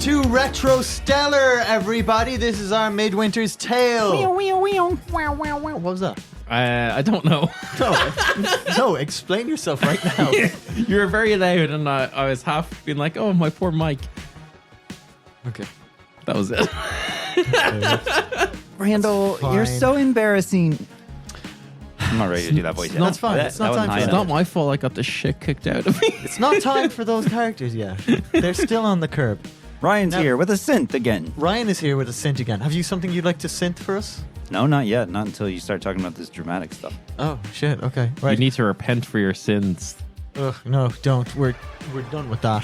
to Retrostellar, everybody. This is our Midwinter's Tale. What was that? I don't know. No, explain yourself right now. You were very loud, and I was half being like, "Oh, my poor mic." Okay. That was it. Randall, you're so embarrassing. I'm not ready to do that voice yet. That's fine. It's not time for It's that. not my fault I got the shit kicked out of me. It's not time for those characters yet. They're still on the curb. Ryan's here with a synth again. Ryan is here with a synth again. Have you something you'd like to synth for us? No, not yet. Not until you start talking about this dramatic stuff. Oh, shit. Okay. You Right. need to repent for your sins. Ugh, no, don't. We're done with that.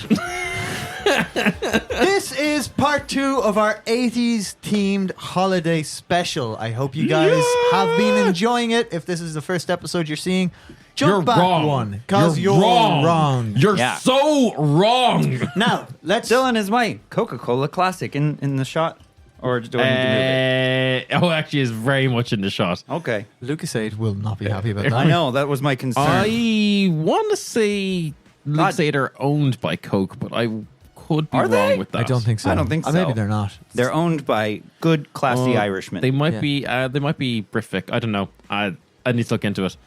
This is part 2 of our 80s themed holiday special. I hope you guys have been enjoying it. If this is the first episode you're seeing, jump You're back wrong. one because you're wrong. You're Yeah. so wrong. Now, let's Dylan is my Coca-Cola classic in the shot. Or do I need to move it? Actually, is very much in the shot. Okay. Lucas 8 will not be happy about that. I know. That was my concern. I want to say Lucid are owned by Coke, but I could be Are wrong they? with that. I don't think so. I don't think Maybe so. they're not. They're owned by good, classy Irishmen. They might Yeah. be. They might be Briffic. I don't know. I need to look into it.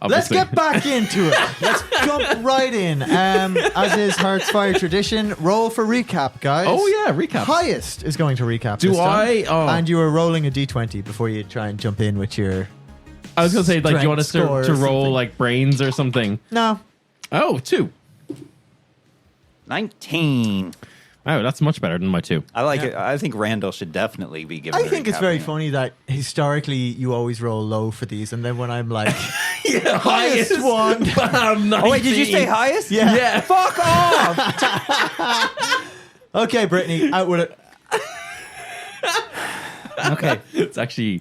Let's Obviously. get back into it. Let's jump right in. As is Hearts Fire tradition, roll for recap, guys. Oh yeah, recap. Highest is going to recap. Do this time. I? Oh. And you are rolling a d20 before you try and jump in with your. I was gonna say, like, do you want us strength score to or roll something. like brains or something? No. Oh, 2. 19. Oh, that's much better than my 2. I like Yeah. it. I think Randall should definitely be given I a think it's recap very anyway. funny that historically you always roll low for these, and then when I'm like, Yeah, highest one. Bam, Oh, wait, did you say highest? Yeah. Yeah. Fuck off! okay, Brittany, out with it. Okay. That's actually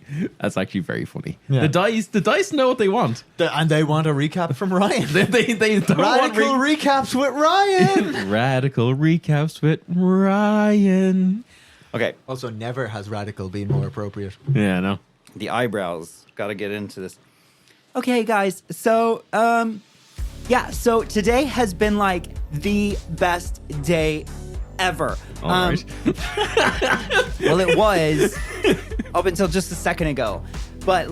very funny. Yeah. The dice know what they want. And they want a recap from Ryan. They don't want Radical recaps with Ryan. radical recaps with Ryan. Okay. Also, never has radical been more appropriate. Yeah, no. The eyebrows. Got to get into this. Okay, guys. So, so today has been like the best day ever. All right. Well, it was up until just a second ago. But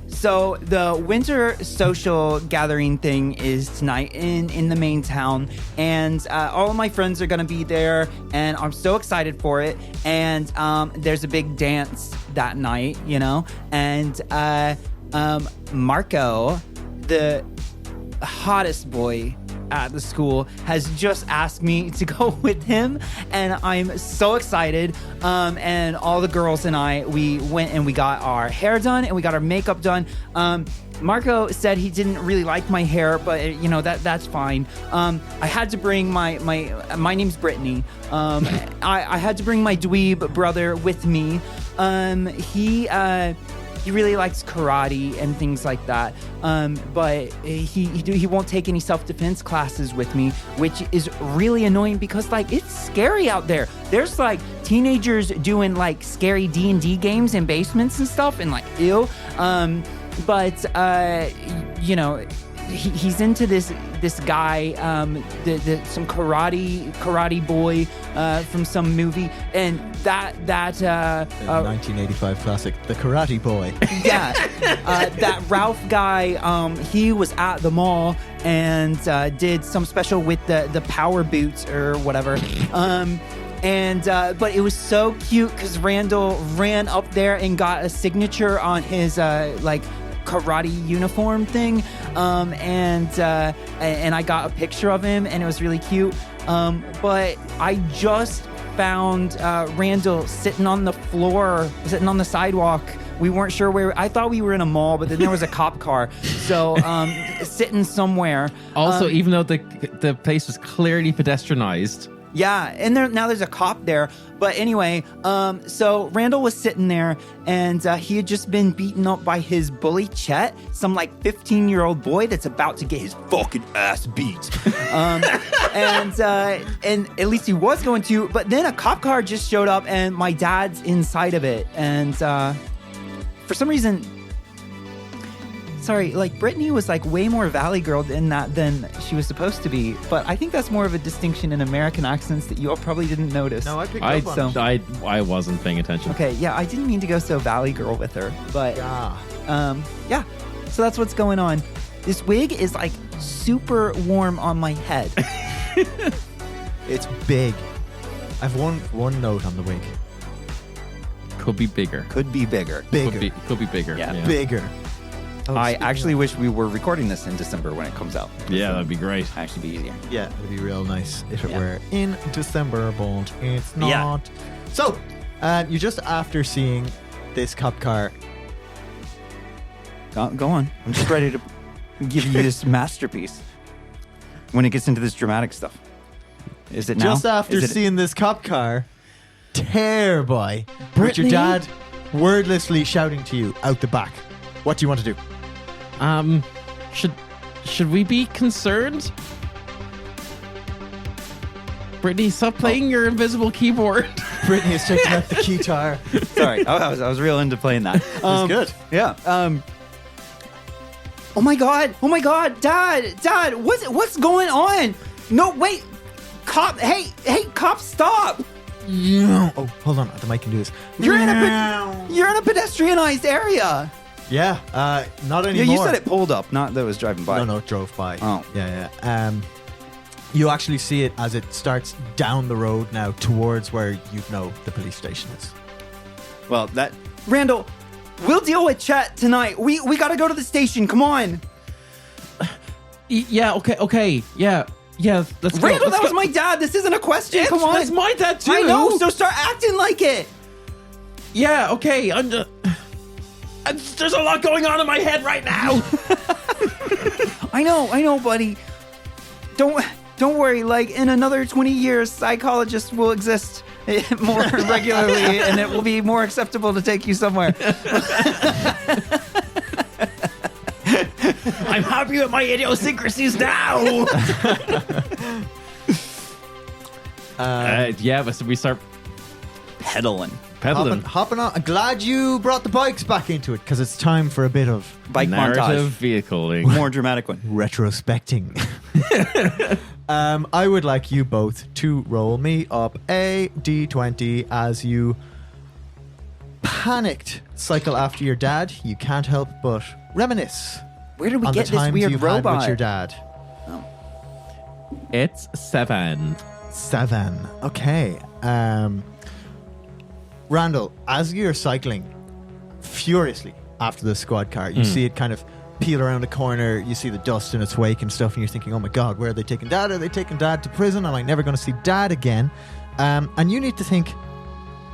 so the winter social gathering thing is tonight in the main town, and all of my friends are gonna be there, and I'm so excited for it. And there's a big dance that night, and Marco, the hottest boy at the school, has just asked me to go with him, and I'm so excited. And all the girls and I, we went and we got our hair done and we got our makeup done. Marco said he didn't really like my hair, but that's fine. I had to bring my name's Brittany. I had to bring my dweeb brother with me. He really likes karate and things like that, but he won't take any self-defense classes with me, which is really annoying because it's scary out there. There's teenagers doing scary D&D games in basements and stuff, and ew. But he's into this guy, some karate boy from some movie, and that 1985 classic, The Karate Boy. yeah, that Ralph guy, he was at the mall and did some special with the power boots or whatever. But it was so cute because Randall ran up there and got a signature on his karate uniform thing, and I got a picture of him, and it was really cute. But I just found Randall sitting on the floor, sitting on the sidewalk. We weren't sure where. I thought we were in a mall, but then there was a cop car, so sitting somewhere. Also, even though the place was clearly pedestrianized. Yeah, and now there's a cop there. But anyway, so Randall was sitting there, and he had just been beaten up by his bully Chet, some 15-year-old boy that's about to get his fucking ass beat. And at least he was going to. But then a cop car just showed up, and my dad's inside of it. And for some reason, sorry, like Brittany was like way more Valley Girl in that than she was supposed to be. But I think that's more of a distinction in American accents that you all probably didn't notice. No, I picked up on it. I wasn't paying attention. Okay, yeah, I didn't mean to go so Valley Girl with her, but yeah. So that's what's going on. This wig is like super warm on my head. It's big. I've one note on the wig. Could be bigger. Could be bigger. Bigger. Could be bigger. Yeah. Bigger. Oh, I actually wish we were recording this in December when it comes out. Yeah, that'd be great. Actually be easier. Yeah, it'd be real nice if it were in December, but it's not. Yeah. So, you're just after seeing this cop car. Go on. I'm just ready to give you this masterpiece when it gets into this dramatic stuff. Is it now? Just after seeing this cop car tear by with your Brittany? dad wordlessly shouting to you out the back. What do you want to do? Should we be concerned? Brittany, stop playing your invisible keyboard. Brittany has taken out the guitar. Sorry, I was real into playing that. It's good. Yeah. Oh my god, Dad, what's going on? No, wait, cop, hey, cop, stop! Oh, hold on, the mic can do this. You're in a pedestrianized area. Yeah, not Yeah, anymore. you said it pulled up, not that it was driving by. No, it drove by. Oh. Yeah. You actually see it as it starts down the road now towards where you know the police station is. Well, Randall, we'll deal with Chet tonight. We gotta go to the station. Come on, Yeah, okay. Yeah, let's go. Randall. Let's That was go. my dad. This isn't a question. Come on, That's my dad too. I know. So start acting like it. Yeah, okay. There's a lot going on in my head right now. I know, buddy. Don't worry. Like in another 20 years, psychologists will exist more regularly, and it will be more acceptable to take you somewhere. I'm happy with my idiosyncrasies now. Yeah, but so we start Pedaling. pedaling. Hopping on. I'm glad you brought the bikes back into it because it's time for a bit of Bike Narrative montage. vehicling. More dramatic one. retrospecting. I would like you both to roll me up a d20 as you panicked cycle after your dad. You can't help but reminisce Where did we on get the this times weird you've robot? had with your dad. It's 7. 7. Okay. Randall, as you're cycling furiously after the squad car, you see it kind of peel around a corner. You see the dust in its wake and stuff, and you're thinking, oh my God, where are they taking dad? Are they taking dad to prison? Am I never going to see dad again? And you need to think,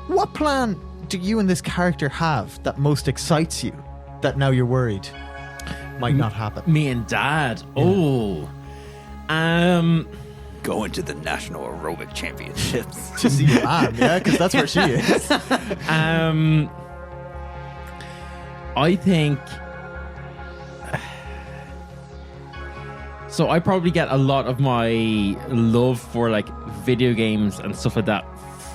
what plan do you and this character have that most excites you that now you're worried might not happen? Me and Dad. Oh. Going to the National Aerobic Championships. To see your mom, yeah, because that's where she is. I think. So I probably get a lot of my love for like video games and stuff like that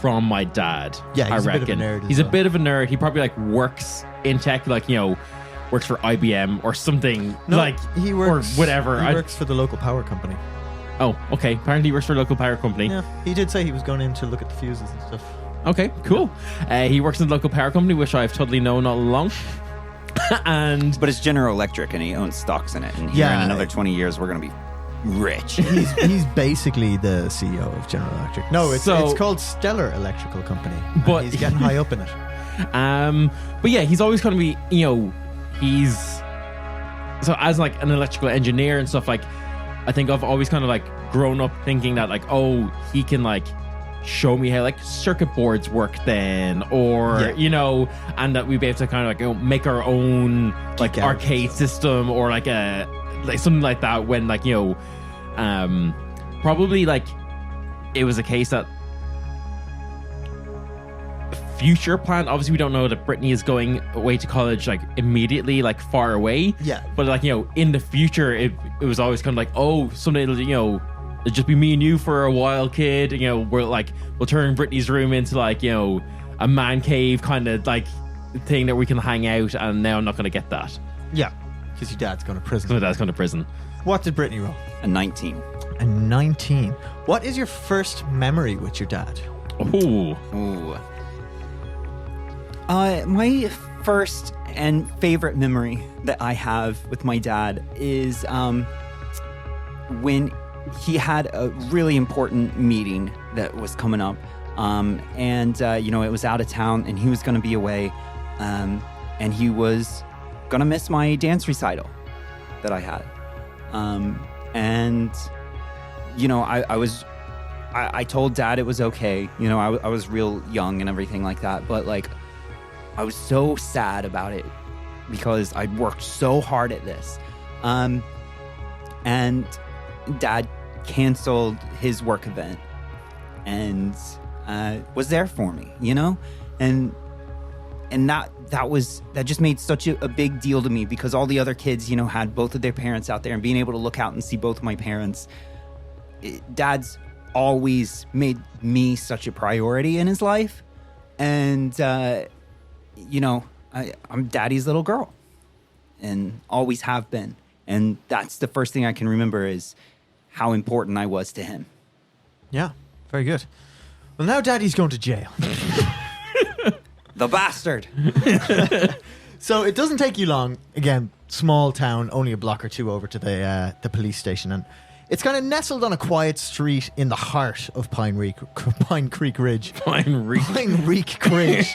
from my dad. Yeah, he's I a bit of a reckon. nerd as He's a well. bit of a nerd. He probably like works in tech, like, you know, works for IBM or something. No, like he works, or whatever. He works for the local power company. Oh, okay. Apparently he works for a local power company. Yeah, he did say he was going in to look at the fuses and stuff. Okay, cool. He works in the local power company, which I've totally known all along. And But it's General Electric, and he owns stocks in it. And here Yeah. in another 20 years, we're going to be rich. He's basically the CEO of General Electric. No, it's So- called Stellar Electrical Company. and But- he's getting high up in it. but yeah, he's always going to be, you know, he's so as like an electrical engineer and stuff, like I think I've always kind of like grown up thinking that like, oh, he can like show me how like circuit boards work then, or Yeah. you know, and that we'd be able to kind of like, you know, make our own like Geek out arcade and stuff. system or like a like something like that, when like, you know, probably like it was a case that future plan, obviously we don't know that Brittany is going away to college like immediately, like far away, Yeah. but like, you know, in the future it was always kind of like, oh, someday it'll, you know, it'll just be me and you for a while, kid, you know, we'll turn Brittany's room into like, you know, a man cave kind of like thing that we can hang out, and now I'm not going to get that. Yeah. Because your dad's going to prison. So that's going to prison. What did Brittany roll? A 19. A 19. What is your first memory with your dad? Ooh. Ooh. My first and favorite memory that I have with my dad is when he had a really important meeting that was coming up. It was out of town and he was going to be away. And he was going to miss my dance recital that I had. I told Dad it was okay. You know, I was real young and everything like that. But like, I was so sad about it because I'd worked so hard at this. And Dad canceled his work event and was there for me, you know? And that just made such a big deal to me because all the other kids, you know, had both of their parents out there, and being able to look out and see both of my parents. Dad's always made me such a priority in his life. And, I'm Daddy's little girl and always have been. And that's the first thing I can remember is how important I was to him. Yeah, very good. Well, now Daddy's going to jail. The bastard. So it doesn't take you long. Again, small town, only a block or two over to the police station. And it's kind of nestled on a quiet street in the heart of Pine Creek Ridge. Pine Creek Ridge.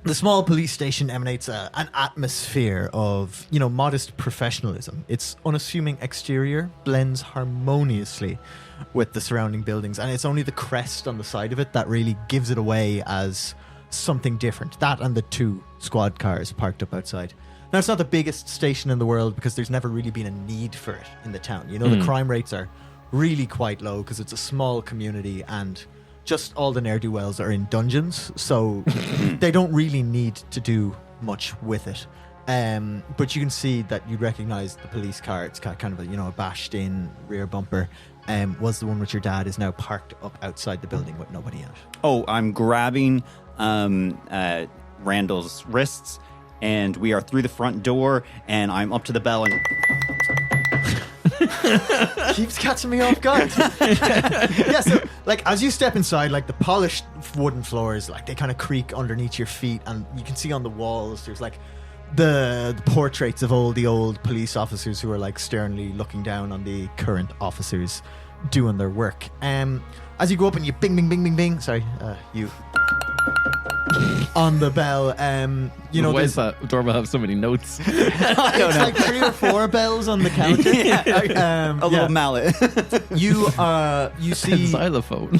The small police station emanates an atmosphere of, modest professionalism. Its unassuming exterior blends harmoniously with the surrounding buildings, and it's only the crest on the side of it that really gives it away as something different. That and the 2 squad cars parked up outside. Now, it's not the biggest station in the world because there's never really been a need for it in the town. The crime rates are really quite low because it's a small community and just all the ne'er-do-wells are in dungeons, so they don't really need to do much with it. But you can see that you recognize the police car. It's got kind of a bashed in rear bumper. Was the one with your dad is now parked up outside the building with nobody in it. Oh, I'm grabbing Randall's wrists, and we are through the front door, and I'm up to the bell and keeps catching me off guard. Yeah, so as you step inside, the polished wooden floors, they kind of creak underneath your feet, and you can see on the walls there's the portraits of all the old police officers who are sternly looking down on the current officers doing their work. As you go up and you bing bing bing bing bing, sorry, you on the bell, why does that doorbell have so many notes? I don't know. 3 or 4 bells on the counter. A little mallet. You see xylophone.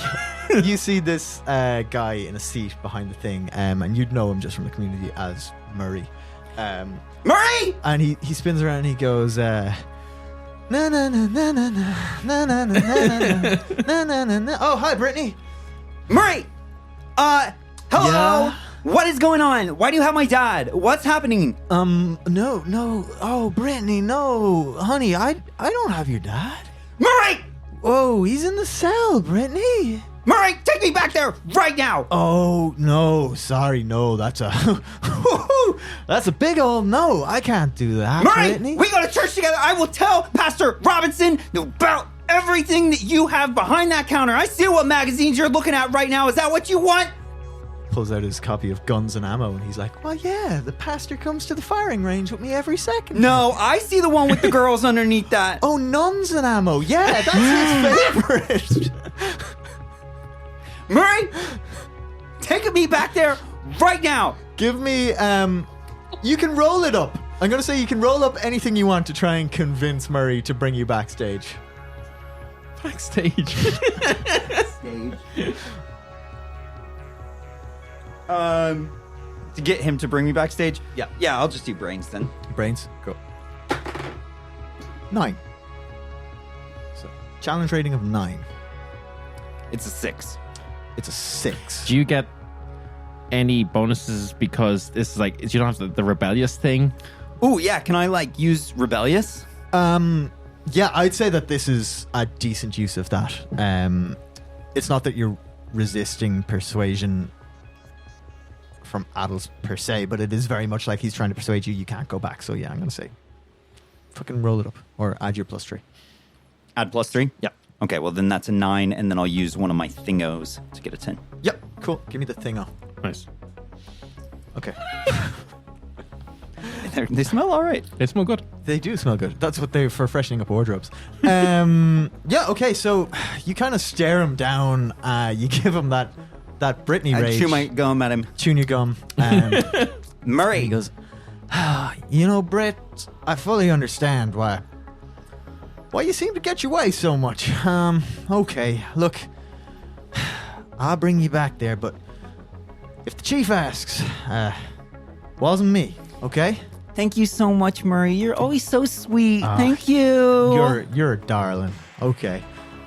You see this guy in a seat behind the thing, and you'd know him just from the community as Murray. Murray! And he spins around and he goes, na na na na na na na na na na na na na. Oh, hi, Brittany. Murray! Hello! Yeah? What is going on? Why do you have my dad? What's happening? No. Oh, Brittany, no. Honey, I don't have your dad. Murray! Whoa, he's in the cell, Brittany. Murray, take me back there right now! Oh, no, sorry, no, that's a big old no. I can't do that, Murray, Brittany. we go to church together. I will tell Pastor Robinson about everything that you have behind that counter. I see what magazines you're looking at right now. Is that what you want? Pulls out his copy of Guns and Ammo, and he's like, well, yeah, the pastor comes to the firing range with me every second. No, I see the one with the girls underneath that. Oh, Nuns and Ammo. Yeah, that's his favorite. Murray, take me back there right now. Give me, you can roll it up. I'm going to say you can roll up anything you want to try and convince Murray to bring you backstage. Backstage. To get him to bring me backstage? Yeah, I'll just do brains then. Brains, go. 9. So, challenge rating of 9. It's a 6. It's a 6. Do you get any bonuses because this is you don't have the rebellious thing? Ooh, yeah. Can I use rebellious? Yeah, I'd say that this is a decent use of that. It's not that you're resisting persuasion from adults per se, but it is very much like he's trying to persuade you can't go back. So yeah, I'm going to say fucking roll it up or add your +3. Add +3? Yeah. Okay, well then that's a 9, and then I'll use one of my thingos to get a 10. Yep, cool. Give me the thing off. Nice. Okay. They smell all right. They smell good. They do smell good. That's what they're for freshening up wardrobes. Yeah, okay, so you kind of stare him down. You give him that Brittany I rage. chew my gum at him. Chewing your gum. Murray. He goes, you know, Britt, I fully understand why you seem to get your way so much. Okay, look, I'll bring you back there, but if the chief asks, wasn't me, okay? Thank you so much, Murray. You're always so sweet. Thank you. You're a darling. Okay.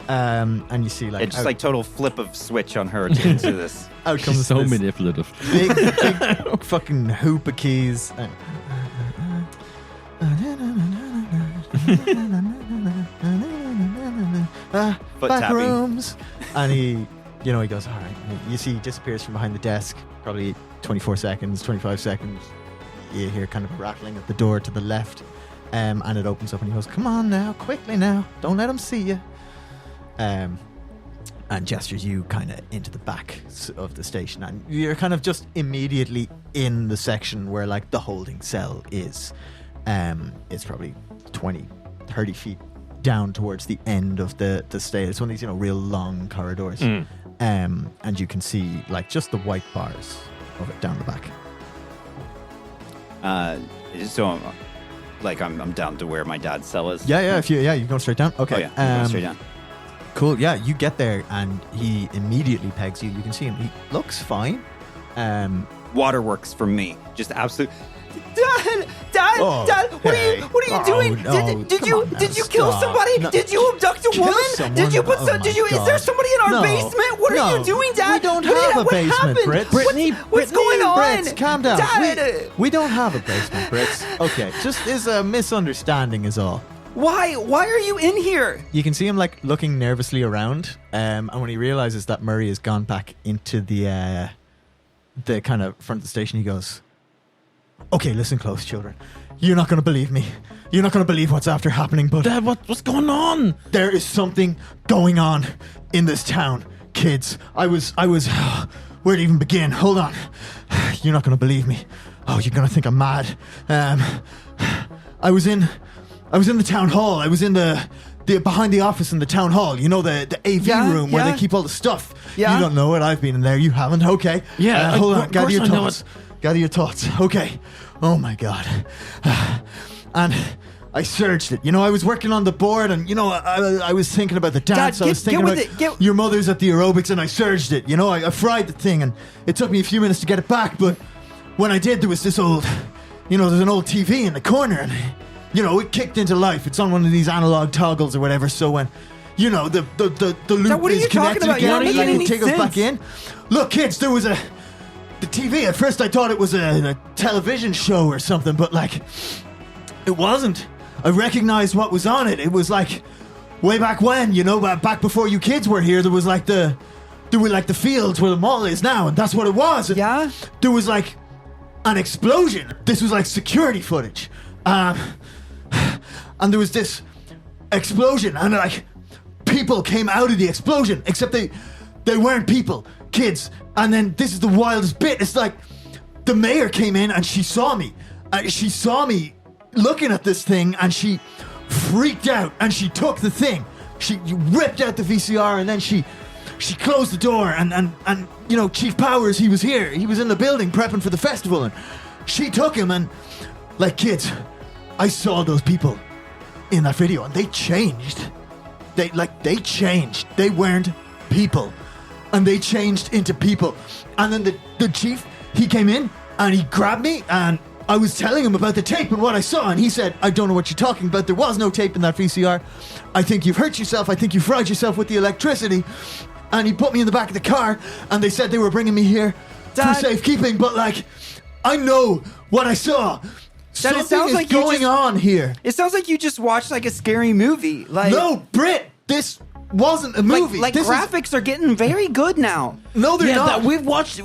And you see, like, It's just like total flip of switch on her to into this. out comes She's so this manipulative. big fucking hoop of keys. Foot Back tapping. rooms. And he goes, all right. And you see he disappears from behind the desk, probably 24 seconds, 25 seconds. You hear kind of a rattling at the door to the left. And it opens up and he goes, come on now, quickly now. Don't let him see you. And gestures you kind of into the back of the station. And you're kind of just immediately in the section where like the holding cell is. It's probably 20, 30 feet down towards the end of the stage. It's one of these, real long corridors. And you can see like just the white bars of it down the back. So, like, I'm down to where my dad's cell is. Yeah. You're going straight down. Okay. Oh yeah, I'm going straight down. Cool. Yeah, you get there and he immediately pegs you. You can see him. He looks fine. Waterworks for me. Just absolute. Dad, Oh, Dad, what hey. are you doing? No, Did come you on now, kill stop. somebody? No. Did you abduct a Kill woman? someone? Did you put Oh some? my Is there God. somebody in our No. basement? What are No. you doing, Dad? We don't What have a basement, happened? Britt. What's going on? Brits, calm down. Dad, We don't have a basement, Brits. Okay, just is a misunderstanding is all. why are you in here? You can see him like looking nervously around, and when he realizes that Murray has gone back into the kind of front of the station, he goes, "Okay, listen close, children. You're not going to believe me. You're not going to believe what's after happening, but Dad, what's going on? there is something going on in this town, kids. I was. Where to even begin? Hold on. You're not going to believe me. Oh, you're going to think I'm mad. I was in the town hall. I was in the behind the office in the town hall. You know, the AV room where they keep all the stuff. Yeah. You don't know it. I've been in there. You haven't. Okay. Yeah, hold on. of Gather course your I know thoughts. Gather your thoughts. Okay. Oh my God. And I searched it. I was working on the board, and I was thinking about the dance. I was thinking about your mother's at the aerobics, and I surged it. I fried the thing, and it took me a few minutes to get it back. But when I did, there was this old, there's an old TV in the corner, and it kicked into life. It's on one of these analog toggles or whatever. So when the loop what are is you talking connected about? You're not again, making it any take us back sense. in. Look, kids, there was the TV. At first, I thought it was a television show or something, but like, it wasn't. I recognized what was on it. It was like way back when, back before you kids were here. There was like the fields where the mall is now, and that's what it was. And Yeah? there was like an explosion. This was like security footage, and there was this explosion, and like people came out of the explosion, except they weren't people, kids. And then this is the wildest bit. It's like the mayor came in and she saw me. She saw me looking at this thing, and she freaked out, and she took the thing. She ripped out the VCR, and then she closed the door, and Chief Powers, he was here. He was in the building prepping for the festival, and she took him. And like, kids, I saw those people in that video, and they changed. They changed. They weren't people, and they changed into people. And then the chief, he came in and he grabbed me, and I was telling him about the tape and what I saw, and he said, "I don't know what you're talking about. There was no tape in that VCR. I think you've hurt yourself. I think you fried yourself with the electricity." And he put me in the back of the car, and they said they were bringing me here for safekeeping. But like, I know what I saw. Something sounds is like you going just- on here. It sounds like you just watched like a scary movie. Like, No, Britt, this wasn't a movie. Like graphics are getting very good now. No, they're not. We've watched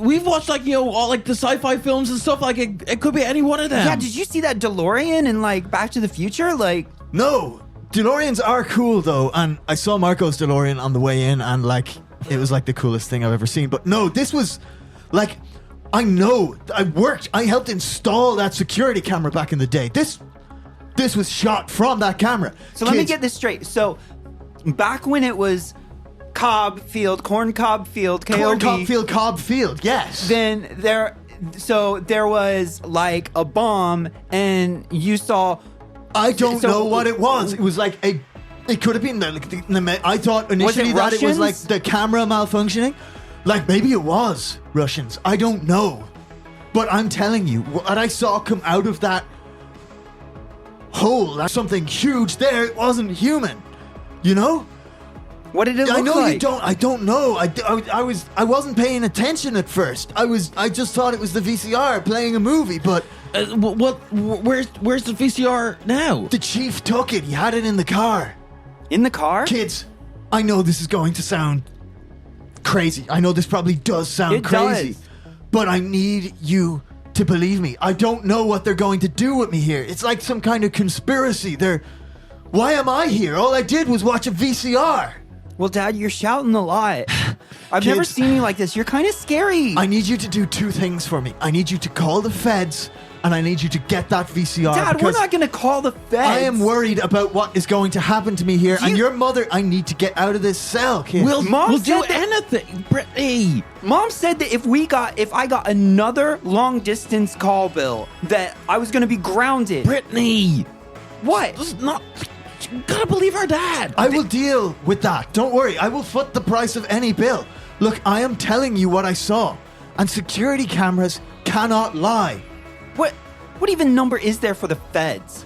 like, you know, all like the sci-fi films and stuff. Like it could be any one of them. Yeah, did you see that DeLorean in like Back to the Future? Like, No, DeLoreans are cool though, and I saw Marco's DeLorean on the way in, and like it was like the coolest thing I've ever seen. But no, this was like, I know, I helped install that security camera back in the day. This was shot from that camera. so let me get this straight. So back when it was Cobb Field, Corn Cob Field, KOB, Cobb Field, yes. then there was like a bomb, and you saw. I don't know what it was. It was like it could have been I thought initially that it was like the camera malfunctioning. Like maybe it was Russians. I don't know. But I'm telling you, what I saw come out of that hole, that's something huge there. It wasn't human. You know? What did it look I know like? you don't. I don't know. I wasn't paying attention at first. I just thought it was the VCR playing a movie, but where's the VCR now? the chief took it. He had it in the car. In the car? Kids, I know this is going to sound crazy. I know this probably does sound It crazy. does. But I need you to believe me. I don't know what they're going to do with me here. It's like some kind of conspiracy. Why am I here? All I did was watch a VCR. Well, Dad, you're shouting a lot. I've never Kids. seen you like this. You're kind of scary. I need you to do two things for me. I need you to call the feds, and I need you to get that VCR. Dad, we're because not going to call the feds. I am worried about what is going to happen to me here. And your mother, I need to get out of this cell, kid. Mom We'll do said that- anything, Brittany. Mom said that if I got another long distance call bill, that I was going to be grounded. Brittany, What? just not. You gotta believe our dad. I will deal with that. Don't worry. I will foot the price of any bill. Look, I am telling you what I saw. And security cameras cannot lie. What even number is there for the feds?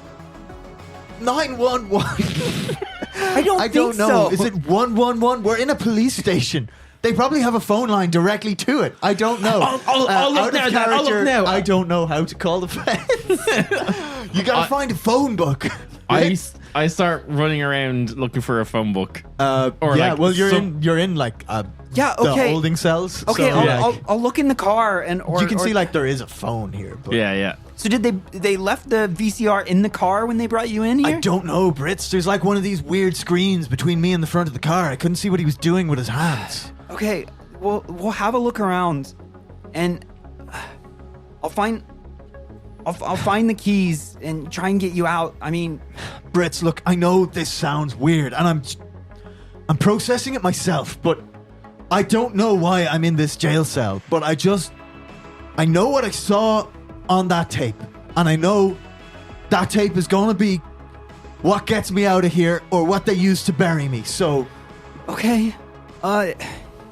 911. I don't I think don't know. so. Is it 111? We're in a police station. They probably have a phone line directly to it. I don't know. I'll look out of now, Dad. I'll look character, now. I don't know how to call the feds. You gotta find a phone book. I start running around looking for a phone book. Yeah, like well, you're some- in like Yeah, the okay. holding cells. Okay, so, I'll look in the car and you can see like there is a phone here. But Yeah. So did they left the VCR in the car when they brought you in here? I don't know, Brits. There's like one of these weird screens between me and the front of the car. I couldn't see what he was doing with his hands. Okay, we'll have a look around, and I'll find the keys and try and get you out. I mean, Brits, look, I know this sounds weird, and I'm processing it myself, but I don't know why I'm in this jail cell. But I know what I saw on that tape, and I know that tape is gonna be what gets me out of here, or what they use to bury me. So, okay,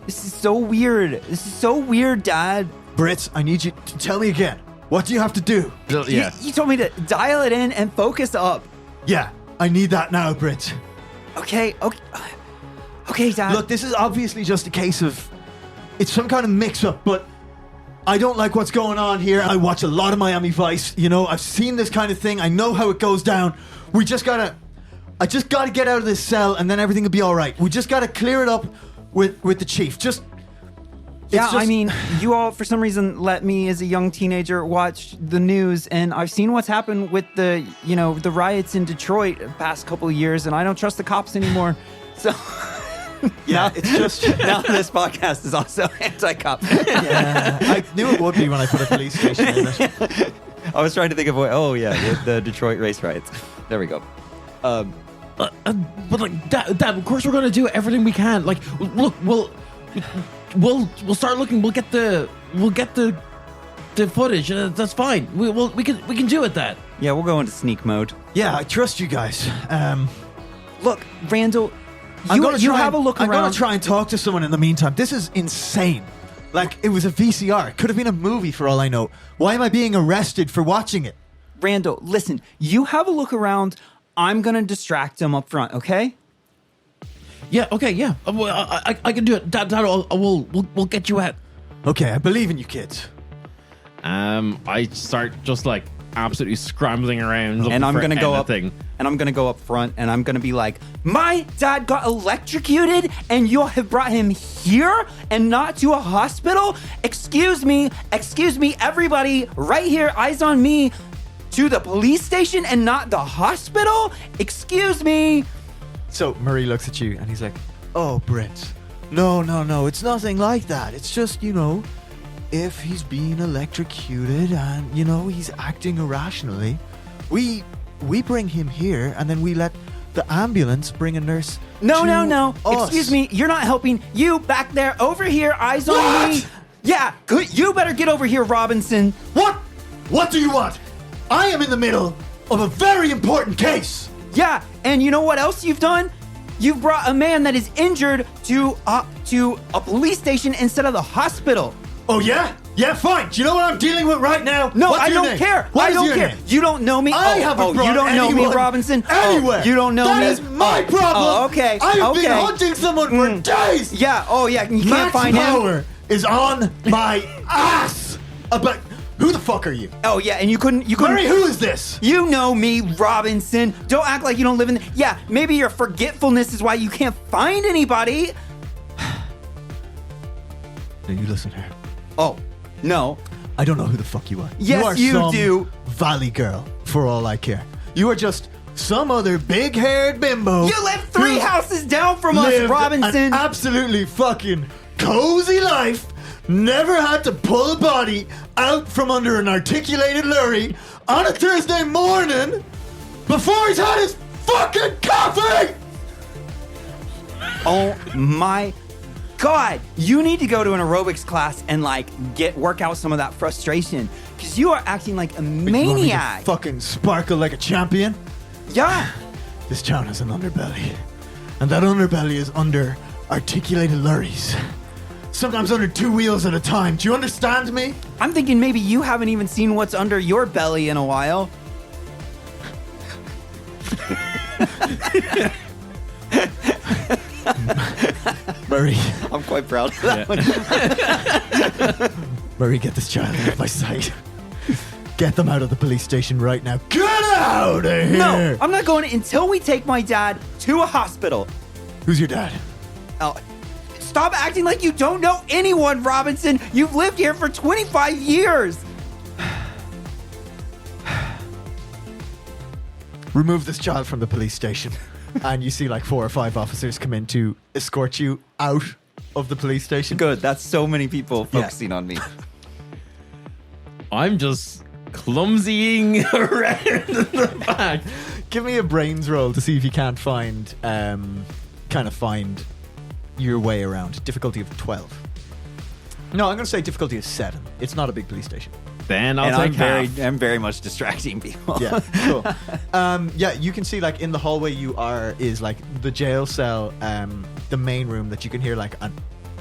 this is so weird. This is so weird, Dad. Brits, I need you to tell me again. What do you have to do? Yeah. You told me to dial it in and focus up. Yeah, I need that now, Brits. Okay, Dad. Look, this is obviously just a case of it's some kind of mix-up, but I don't like what's going on here. I watch a lot of Miami Vice. You know, I've seen this kind of thing. I know how it goes down. I just gotta get out of this cell, and then everything will be all right. We just gotta clear it up with the chief. I mean, you all, for some reason, let me, as a young teenager, watch the news, and I've seen what's happened with the riots in Detroit the past couple of years, and I don't trust the cops anymore. So, yeah, it's just. now this podcast is also anti-cop. Yeah, I knew it would be when I put a police station in it. I was trying to think of the Detroit race riots. There we go. But like, Dad, of course we're gonna do everything we can. Like, look, we'll start looking. We'll get the footage. That's fine. We can do it. That. Yeah, we'll go into sneak mode. Yeah, I trust you guys. Look, Randall, I'm gonna have a look around. I'm gonna try and talk to someone in the meantime. This is insane. Like, it was a VCR. It could have been a movie for all I know. Why am I being arrested for watching it? Randall, listen, you have a look around. I'm gonna distract him up front, okay? Yeah. Okay. Yeah. I can do it. Dad, we'll get you out. Okay, I believe in you kids. I start just like absolutely scrambling around, And I'm gonna go up, anything. and and I'm going to go up front and I'm going to be like, my dad got electrocuted and you have brought him here and not to a hospital? Excuse me, everybody right here, eyes on me, to the police station and not the hospital? Excuse me. So Murray looks at you and he's like, oh, Britt, no, it's nothing like that. It's just, if he's being electrocuted and, he's acting irrationally, we bring him here and then we let the ambulance bring a nurse. No. Us. Excuse me, you're not helping. You back there, over here, eyes on me. Yeah, good. You better get over here, Robinson. What? What do you want? I am in the middle of a very important case. Yeah, and you know what else you've done? You've brought a man that is injured to a police station instead of the hospital. Oh, yeah? Yeah, fine. Do you know what I'm dealing with right now? No, What's I your don't name? care. What I is don't your care. name? You don't know me. I haven't brought you don't know me, anyone Robinson. Anywhere. You don't know That me. is my problem. Okay. I have been okay. hunting someone for days. Yeah. Oh, yeah. You can't Max find him. Power is on my ass. But who the fuck are you? Oh, yeah. And you couldn't. Murray, who is this? You know me, Robinson. Don't act like you don't live in. Yeah. Maybe your forgetfulness is why you can't find anybody. Now you listen here. Oh, no. I don't know who the fuck you are. Yes, you are you do. Valley girl, for all I care. You are just some other big-haired bimbo. You live 3 who houses down from us, lived Robinson. an absolutely fucking cozy life. Never had to pull a body out from under an articulated lorry on a Thursday morning before he's had his fucking coffee. Oh my God, you need to go to an aerobics class and work out some of that frustration because you are acting like a You want me to maniac. fucking sparkle like a champion. Yeah. This town has an underbelly, and that underbelly is under articulated lorries. Sometimes under 2 wheels at a time. Do you understand me? I'm thinking maybe you haven't even seen what's under your belly in a while. Murray. I'm quite proud of that one. Murray, get this child out of my sight. Get them out of the police station right now. Get out of here! No, I'm not going until we take my dad to a hospital. Who's your dad? Oh, stop acting like you don't know anyone, Robinson. You've lived here for 25 years. Remove this child from the police station. And you see 4 or 5 officers come in to escort you out of the police station. Good, that's so many people focusing on me. I'm just clumsying around in the back. Give me a brains roll to see if you can't find your way around. Difficulty of 12. No, I'm going to say difficulty of 7. It's not a big police station. Then I'll take half. I'm very much distracting people. Yeah, cool. You can see in the hallway is the jail cell, the main room that you can hear an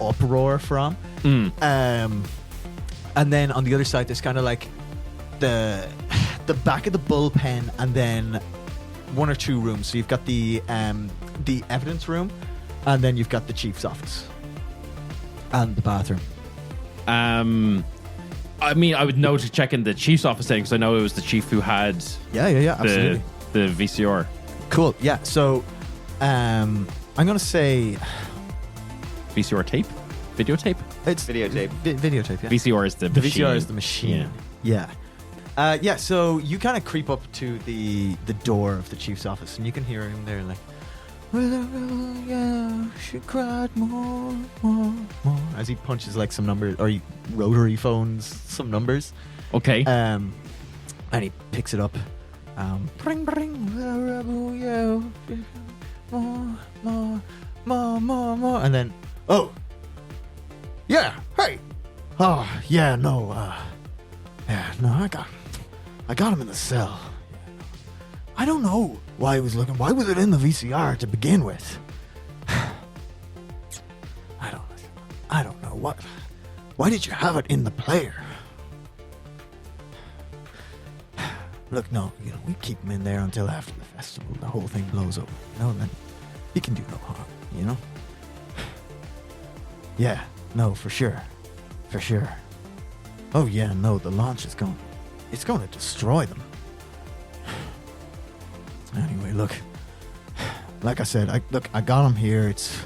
uproar from. And then on the other side, there's kind of the back of the bullpen, and then 1 or 2 rooms. So you've got the evidence room, and then you've got the chief's office and the bathroom. I mean, I would know to check in the chief's office setting because I know it was the chief who had absolutely. the VCR. Cool. Yeah. So I'm gonna say VCR tape? Videotape? it's Videotape. Videotape. Yeah. VCR is the The machine. VCR is the machine. Yeah. So you kind of creep up to the door of the chief's office, and you can hear him there she cried more, as he punches some numbers, or he rotary phones some numbers. Okay. And he picks it up. Bring, more, and then, oh, yeah, hey, oh, yeah, no, I got him in the cell. I don't know why he was looking. Why was it in the VCR to begin with? I don't know what. Why did you have it in the player? Look, no, we keep him in there until after the festival. The whole thing blows over, and then he can do no harm, Yeah, no, for sure. Oh yeah, no, the launch is going. It's going to destroy them. Anyway, look. Like I said, I got him here. It's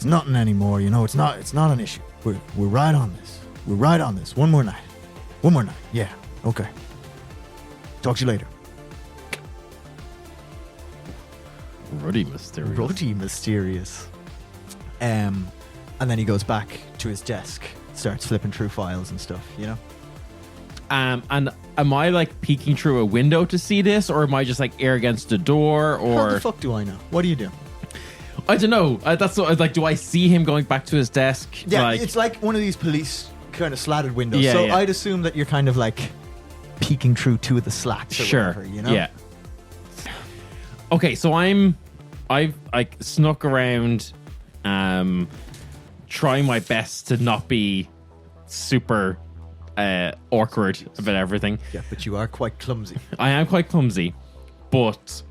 nothing anymore. You know, it's not an issue. We're right on this. We're right on this. One more night. Yeah. Okay. Talk to you later. Ruddy mysterious. And then he goes back to his desk, starts flipping through files and stuff, you know? And am I like peeking through a window to see this, or am I just like air against the door, How or the fuck do I know? What do you do? I don't know. That's what, like, do I see him going back to his desk? Yeah, like, it's like one of these police kind of slatted windows. Yeah, so yeah. I'd assume that you're kind of like peeking through two of the slats or sure. whatever, you know? Yeah. Okay, so I've like snuck around, trying my best to not be super awkward about everything. Yeah, but you are quite clumsy. I am quite clumsy, but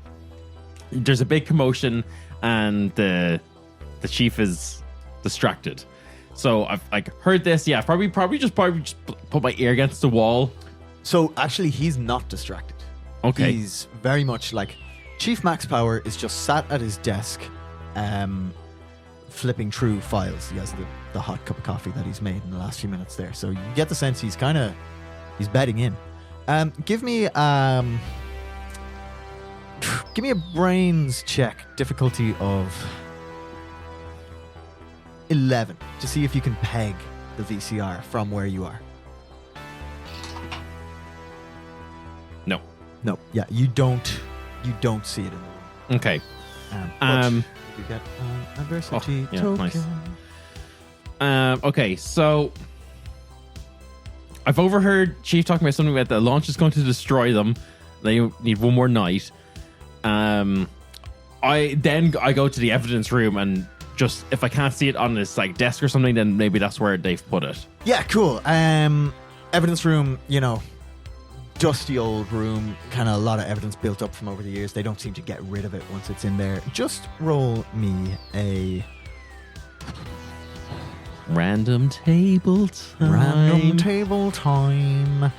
there's a big commotion and the chief is distracted. So I've like heard this. Yeah, probably just put my ear against the wall. So actually, he's not distracted. Okay. He's very much like Chief Max Power is just sat at his desk, flipping through files. He has the hot cup of coffee that he's made in the last few minutes there. So you get the sense he's bedding in. Give me a brains check, difficulty of 11, to see if you can peg the VCR from where you are. No, yeah, you don't see it in the room. Okay. But you get adversity token. Nice. Okay, so I've overheard Chief talking about something about the launch is going to destroy them. They need one more night. I go to the evidence room and just, if I can't see it on this like desk or something, then maybe that's where they've put it. Yeah, cool. Evidence room, you know, dusty old room, kind of a lot of evidence built up from over the years. They don't seem to get rid of it once it's in there. Just roll me a Random table time. random table time.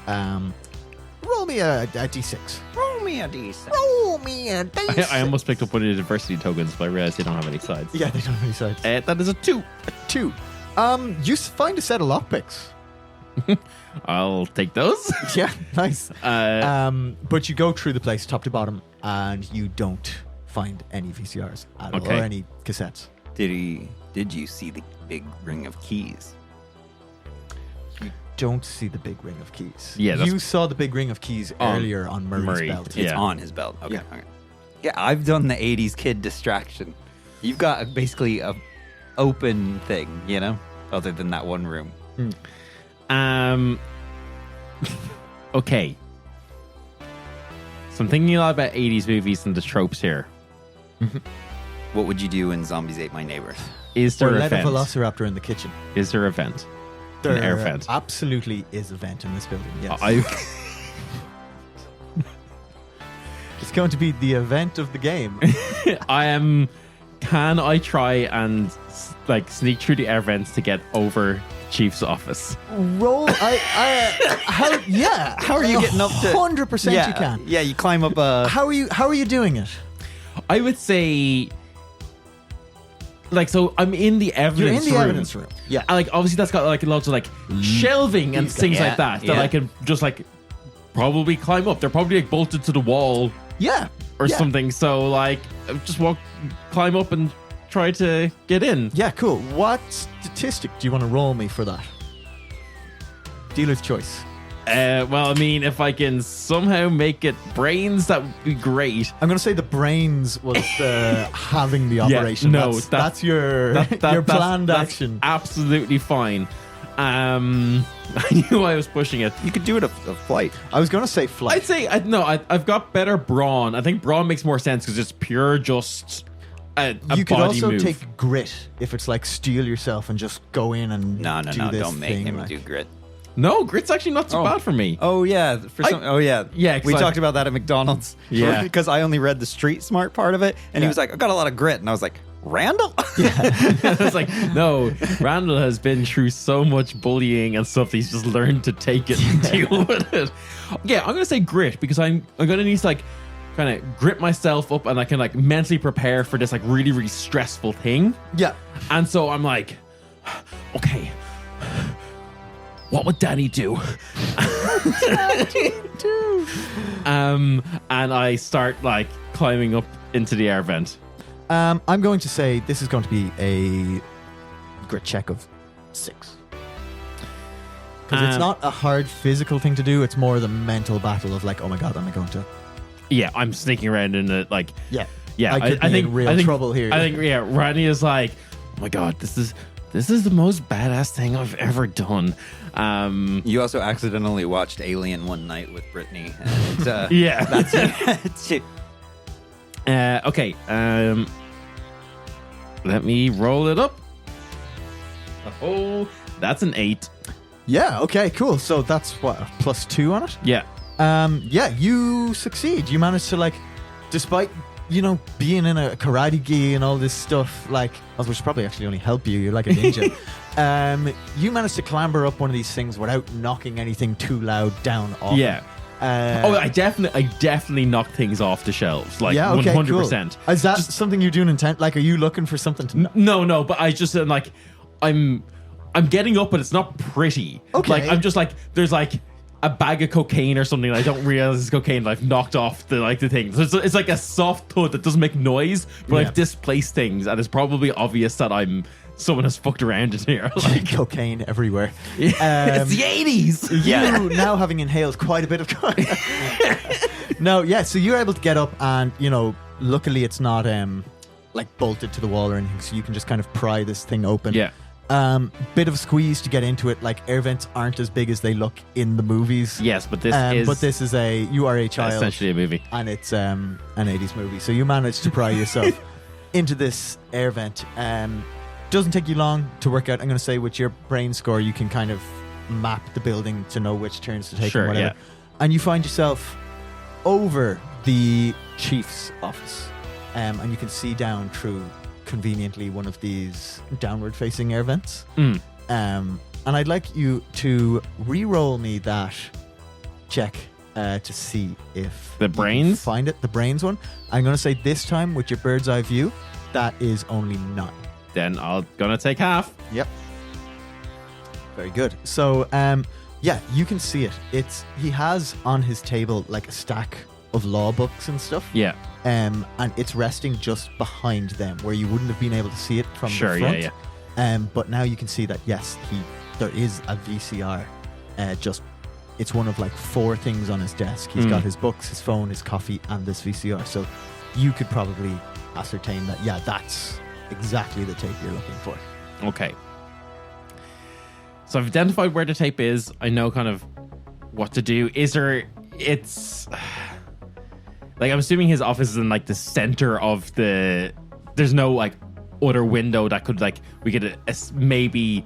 Roll me a d6. Roll me a decent. Roll me a d6. I almost picked up one of the diversity tokens, but I realized they don't have any sides. Yeah, they don't have any sides. That is a 2. 2. You find a set of lockpicks. I'll take those. Yeah, nice. But you go through the place top to bottom and you don't find any VCRs at all, Okay. or any cassettes. Did you see the big ring of keys? You don't see the big ring of keys. Yeah, that's- you saw the big ring of keys earlier on Murray's Murray, belt. yeah. It's on his belt. Okay. Yeah. Okay. Yeah, I've done the 80s kid distraction. You've got basically a open thing, you know, other than that one room. Okay. So I'm thinking a lot about 80s movies and the tropes here. What would you do when zombies ate my neighbor? Is Or there a let a vent? velociraptor in the kitchen. Is there a vent? There An air vent. absolutely is a vent in this building, yes. It's going to be the event of the game. Can I try and like sneak through the air vents to get over Chief's office? Roll. How are you getting up to? 100% you can. Yeah, you climb up a. How are you doing it? I would say, like, so I'm in the evidence You're in the room. evidence room. Yeah. And, like, obviously that's got like lots of like shelving and things yeah, like that yeah. I can just like probably climb up. They're probably like bolted to the wall Yeah. or Yeah. something. So like just climb up and try to get in. Yeah, cool. What statistic do you want to roll me for that? Dealer's choice. Well, I mean, if I can somehow make it brains, that would be great. I'm going to say the brains was the having the operation. no, that's your your planned that's action. absolutely fine. I knew I was pushing it. You could do it a flight. I was going to say flight. I'd say I've got better brawn. I think brawn makes more sense because it's pure just a you could body also move. take grit if it's like steel yourself and just go in and No, do this don't make thing, him like- do grit. No, grit's actually not so bad for me. Oh yeah, Yeah, 'cause we I- talked about that at McDonald's. Yeah. because I only read the street smart part of it, and he was like, "I got a lot of grit," and I was like, "Randall." It's like, no, Randall has been through so much bullying and stuff that he's just learned to take it and deal with it. Yeah, I'm gonna say grit because I'm gonna need to like kind of grip myself up and I can like mentally prepare for this like really, really stressful thing. Yeah. And so I'm like, okay, what would Danny do? And I start like climbing up into the air vent. I'm going to say this is going to be a grit check of 6. Because it's not a hard physical thing to do. It's more the mental battle of like, oh my god, am I going to? Yeah, I'm sneaking around in it. Like, Yeah. yeah. I could be in real trouble here. I think Randy is like, oh my god, this is the most badass thing I've ever done. You also accidentally watched Alien one night with Brittany. And, Yeah. that's it. Okay. Let me roll it up. Oh, that's an 8. Yeah. Okay. Cool. So that's what a +2 on it. Yeah. Yeah. You succeed. You manage to like, despite being in a karate gi and all this stuff, like, which should probably actually only help you. You're like a ninja. You managed to clamber up one of these things without knocking anything too loud down off. Yeah. I definitely knock things off the shelves. Like, yeah, okay, 100%. Cool. Is that something you're doing intent? Like, are you looking for something to? No, but I just like, I'm getting up, but it's not pretty. Okay. Like, I'm just like, there's like a bag of cocaine or something. I don't realize it's cocaine. I've knocked off the thing. So it's like a soft thud that doesn't make noise, but Yeah. I've displaced things, and it's probably obvious that someone has fucked around in here. Like, cocaine everywhere. it's the 80s. You now having inhaled quite a bit of cocaine. No, yeah. So you're able to get up, and luckily it's not like bolted to the wall or anything, so you can just kind of pry this thing open. Yeah. Bit of a squeeze to get into it. Like, air vents aren't as big as they look in the movies. Yes, but this is you are a child, essentially a movie. and it's an 80s movie. So you managed to pry yourself into this air vent. Doesn't take you long to work out. I'm going to say with your brain score, you can kind of map the building to know which turns to take Sure, and whatever. yeah. And you find yourself over the chief's office, and you can see down through conveniently one of these downward facing air vents. And I'd like you to re-roll me that check to see if The you can brains? find it. The brains one. I'm going to say this time with your bird's eye view, that is only 9. Then I'm gonna take half. Yep. Very good. So, yeah, you can see it. He has on his table like a stack of law books and stuff. Yeah. And it's resting just behind them, where you wouldn't have been able to see it from Sure, the front. yeah. But now you can see that yes, there is a VCR. It's one of like 4 things on his desk. He's got his books, his phone, his coffee, and this VCR. So you could probably ascertain that that's exactly the tape you're looking for. Okay. So I've identified where the tape is. I know kind of what to do. It's like, I'm assuming his office is in like the center of there's no like other window that could like, we could maybe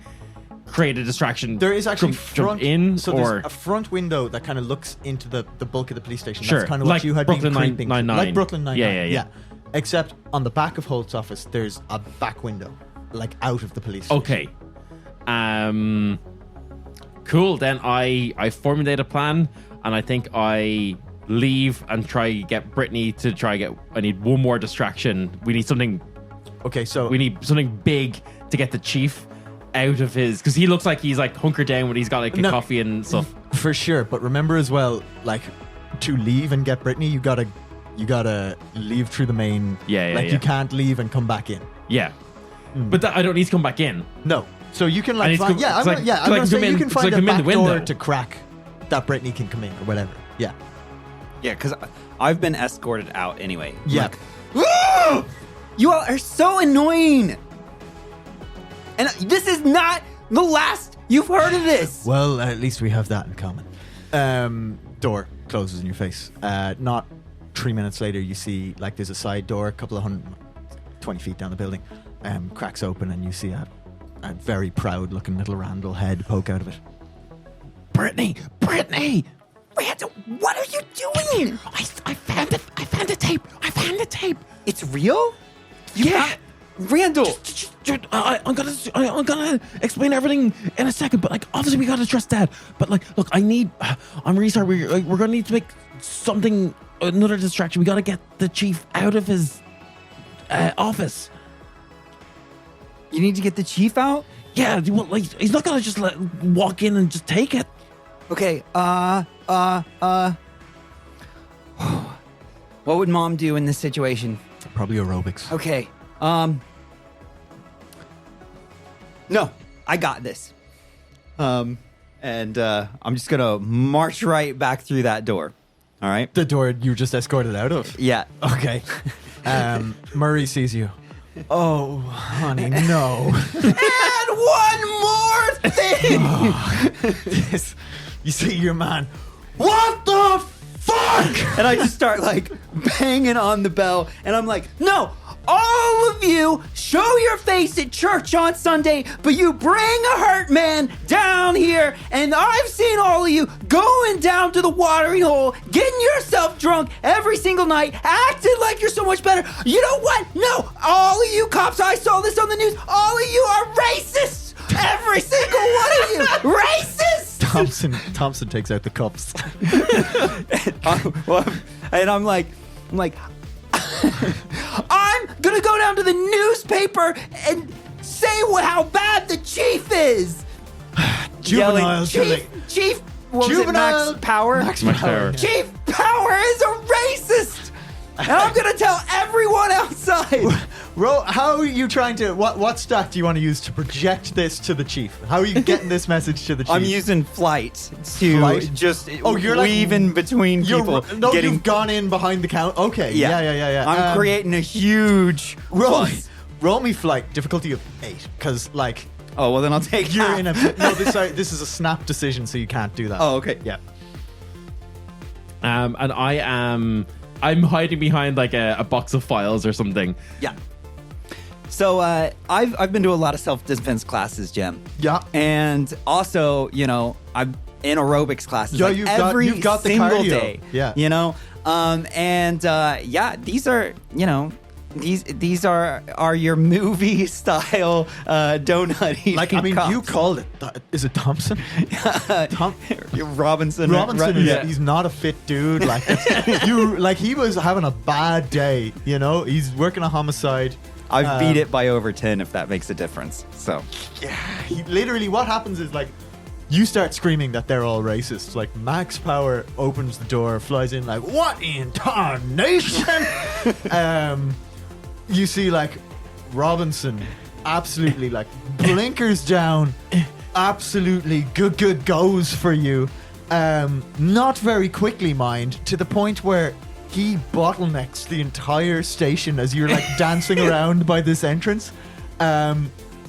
create a distraction. There is actually jump in, so or there's a front window that kind of looks into the bulk of the police station. Sure, That's kind of like what you had Brooklyn been creeping. Nine-Nine. Like Brooklyn Nine-Nine. Yeah. Except on the back of Holt's office, there's a back window, like out of the police station. Okay. Cool. Then I formulate a plan, and I think I leave and try get Brittany to I need one more distraction. We need something. Okay, so We need something big to get the chief out of his, because he looks like he's like hunkered down when he's got like a coffee and stuff. for sure. But remember as well, like, to leave and get Brittany, you gotta leave through the main. Yeah. You can't leave and come back in. Yeah. But I don't need to come back in. No. So you can I like need to find, come- I'm it's gonna, like- yeah, it's I'm like gonna say come you in- can it's find like a come in back the door window. to crack that Brittany can come in or whatever. Yeah. Yeah, because I've been escorted out anyway. Yeah. Like, You all are so annoying. And this is not the last you've heard of this. Well, at least we have that in common. Door closes in your face. Not 3 minutes later, you see like there's a side door, a couple of 20 feet down the building, cracks open, and you see a very proud-looking little Randall head poke out of it. Brittany. Randall, what are you doing? I found it. I found the tape. It's real? Yeah. Randall. I'm gonna explain everything in a second, but like obviously we gotta trust Dad. But like, look, I'm really sorry. We're gonna need to make something another distraction. We got to get the chief out of his office. You need to get the chief out? Yeah, he's not gonna just walk in and just take it. Okay, what would mom do in this situation? Probably aerobics. Okay, no, I got this. And I'm just gonna march right back through that door. All right? The door you were just escorted out of. Yeah. Okay. Murray sees you. Oh, honey, no. And one more thing! You see your man. What the fuck? And I just start like banging on the bell, and I'm like, no, all of you show your face at church on Sunday, but you bring a hurt man down here, and I've seen all of you going down to the watering hole, getting yourself drunk every single night, acting like you're so much better. You know what? No, all of you cops, I saw this on the news, all of you are racist. Every single one of you, racist. Thompson takes out the cups. And I'm like, I'm gonna go down to the newspaper and say how bad the chief is. Juvenile Yelling, Chief, what was it, Juvenile Max Power? Max Max Power. Power. Yeah. Chief Power is a racist, and I'm gonna tell everyone outside. How are you trying to? What stack do you want to use to project this to the chief? How are you getting this message to the chief? I'm using flight to Flight? just you're like- weave in between people. You've gone in behind the count. Okay, yeah. I'm creating a huge roll. fuss. Roll me flight difficulty of 8, because like Oh well, then I'll take. you're half. in a no. This is a snap decision, so you can't do that. Oh okay. yeah. And I'm hiding behind like a box of files or something. Yeah. So I've been to a lot of self-defense classes, Jem. Yeah. And also, I'm in aerobics classes Yeah, like you've got the single cardio. day. Yeah. These are, these are your movie style donut eating Like, I mean, cops. you called it. Is it Thompson? Robinson. Robinson, Yeah. he's not a fit dude. Like, he was having a bad day. He's working a homicide. I've beat it by over 10, if that makes a difference. So Yeah, literally, what happens is like, you start screaming that they're all racist. Like, Max Power opens the door, flies in, like, what in tarnation? You see, like, Robinson absolutely, like, blinkers down, absolutely good goes for you. Not very quickly, mind, to the point where he bottlenecks the entire station as you're, like, dancing around by this entrance.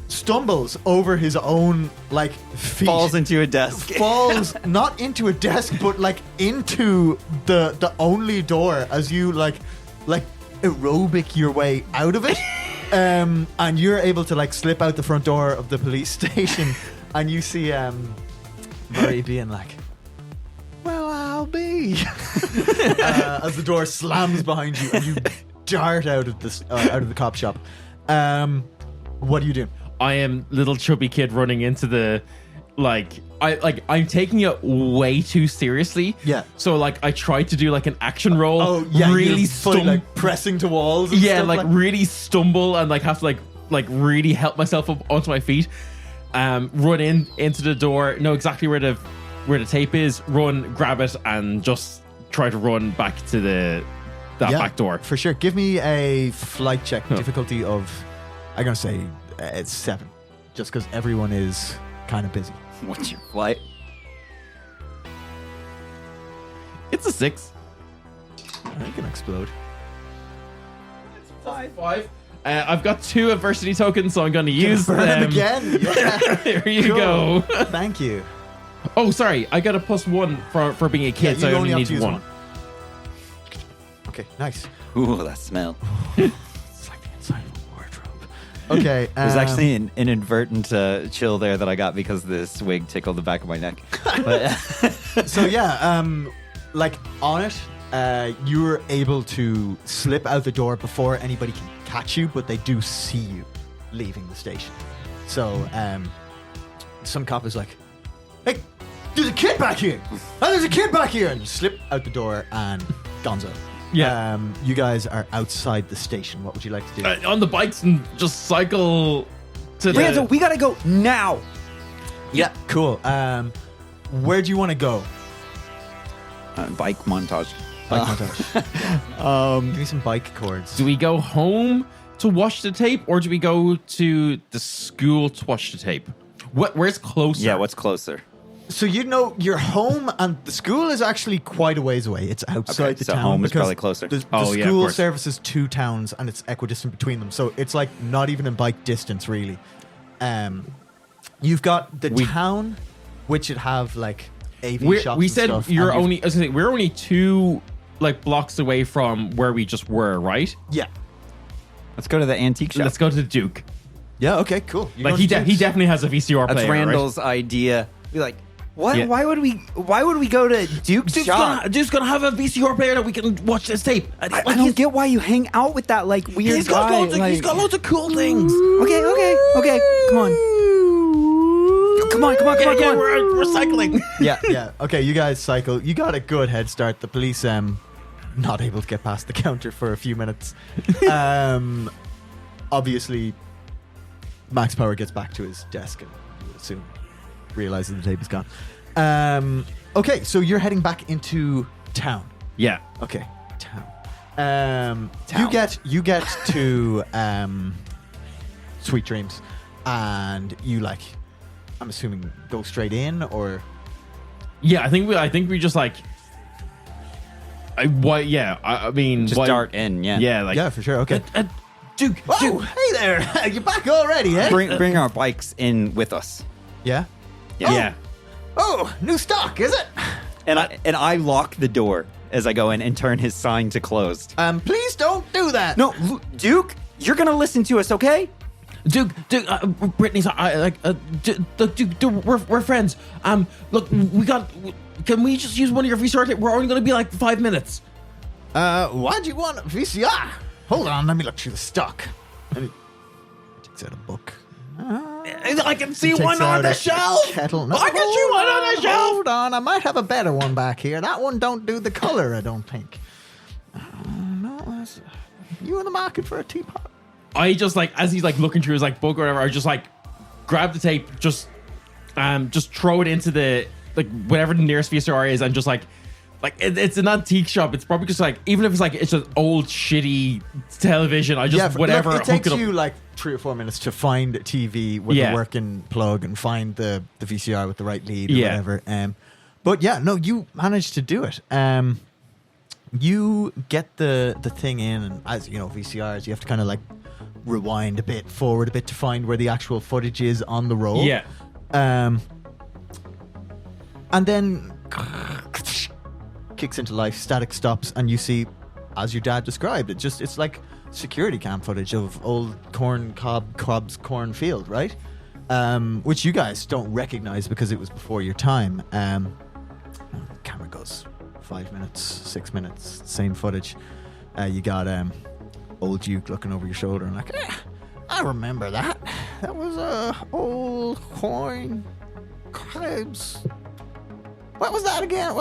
Stumbles over his own, like, feet. falls into a desk. Falls not into a desk, but like into the only door as you like aerobic your way out of it, and you're able to like slip out the front door of the police station, and you see Murray being like, "Well, I'll be," as the door slams behind you and you dart out of the cop shop. What do you do? I am little chubby kid running into the I'm taking it way too seriously. Yeah. So like I tried to do like an action roll. Oh yeah, really you're fully, stumble. like pressing to walls. And Yeah, stuff like really stumble and like have to like really help myself up onto my feet. Run into the door, know exactly where the tape is, run, grab it, and just try to run back to that back door. For sure. Give me a flight check difficulty of, I'm going to say it's 7. Just because everyone is kind of busy. What's your flight? It's a 6. I can explode. Five. I've got 2 adversity tokens, so I'm going to use Burn them. again. Yeah. There you Cool. go. Thank you. Oh, sorry. I got a +1 for being a kid, so I only have need to use 1. Okay, nice. Ooh, that smell. It's like the inside of a wardrobe. Okay. There's actually an inadvertent chill there that I got because this wig tickled the back of my neck. But So yeah, like on it, you're able to slip out the door before anybody can catch you, but they do see you leaving the station. So some cop is like, "Hey, there's a kid back here. Oh, there's a kid back here. And you slip out the door and gonzo. Yeah. You guys are outside the station. What would you like to do? On the bikes and just cycle to Randall, the... we gotta go now. Yeah, cool. Where do you want to go? Bike montage. Bike montage. Give me some bike chords. Do we go home to watch the tape, or do we go to the school to watch the tape? Where's closer? Yeah, what's closer? So you know your home and the school is actually quite a ways away. It's outside Okay, the so town. home is because probably closer. The Oh, yeah, of school course. services 2 towns and it's equidistant between them. So it's like not even in bike distance really. You've got the town, which would have like AV shops. We and said stuff, you're and only. I was gonna say, we're only 2 like blocks away from where we just were, right? yeah. Let's go to the antique shop. Let's go to the Duke. Yeah. Okay. Cool. You're Like going he to he Duke's. definitely has a VCR That's player. Randall's idea. Be like, what? Yeah. Why would we go to Duke's shop? Right? Duke's gonna have a VCR player that we can watch this tape. I don't get why you hang out with that like weird He's got guy. he's got loads of cool things. Okay. Come on. Yeah, we're cycling. Yeah. Okay. You guys cycle. You got a good head start. The police not able to get past the counter for a few minutes. Obviously, Max Power gets back to his desk and soon realizes the tape is gone. Okay, so you're heading back into town. Yeah. Okay, town. You get to Sweet Dreams, and you like. I'm assuming go straight in or. Yeah, I think we just like. I mean, Just dart in, yeah. Yeah, like Yeah, for sure. Okay. Duke. Oh, hey there! You're back already, eh? Bring our bikes in with us. Yeah. Yeah. Oh, new stock, is it? And I lock the door as I go in and turn his sign to closed. Please don't do that. No, Duke, you're gonna listen to us, okay? Duke, Brittany's Duke, we're friends. Look, can we just use one of your VCR tapes? We're only going to be like 5 minutes. Why'd you want a VCR? Hold on, let me look through the stock. And he takes out a book. I can see Takes one on out the a shelf. Kettle. I can see one on the shelf. Hold on, I might have a better one back here. That one don't do the color, I don't think. You in the market for a teapot? I just like, as he's like looking through his like book or whatever, I just like grab the tape, just throw it into the like whatever the nearest VCR is, and just like it's an antique shop. It's probably just like, even if it's like it's an old shitty television, I just whatever. Look, it takes hook it you up. like 3 or 4 minutes to find a TV with a working plug and find the VCR with the right lead or whatever. But yeah, no, you managed to do it. You get the thing in, and as you know, VCRs, you have to kind of like rewind a bit, forward a bit to find where the actual footage is on the roll. Yeah. And then kicks into life, static stops, and you see, as your dad described, it's like security cam footage of old Cobb's cornfield, right? Which you guys don't recognize because it was before your time. Camera goes 5 minutes, 6 minutes, same footage. You got old Duke looking over your shoulder and like, I remember that. That was old corn cobs. What was that again?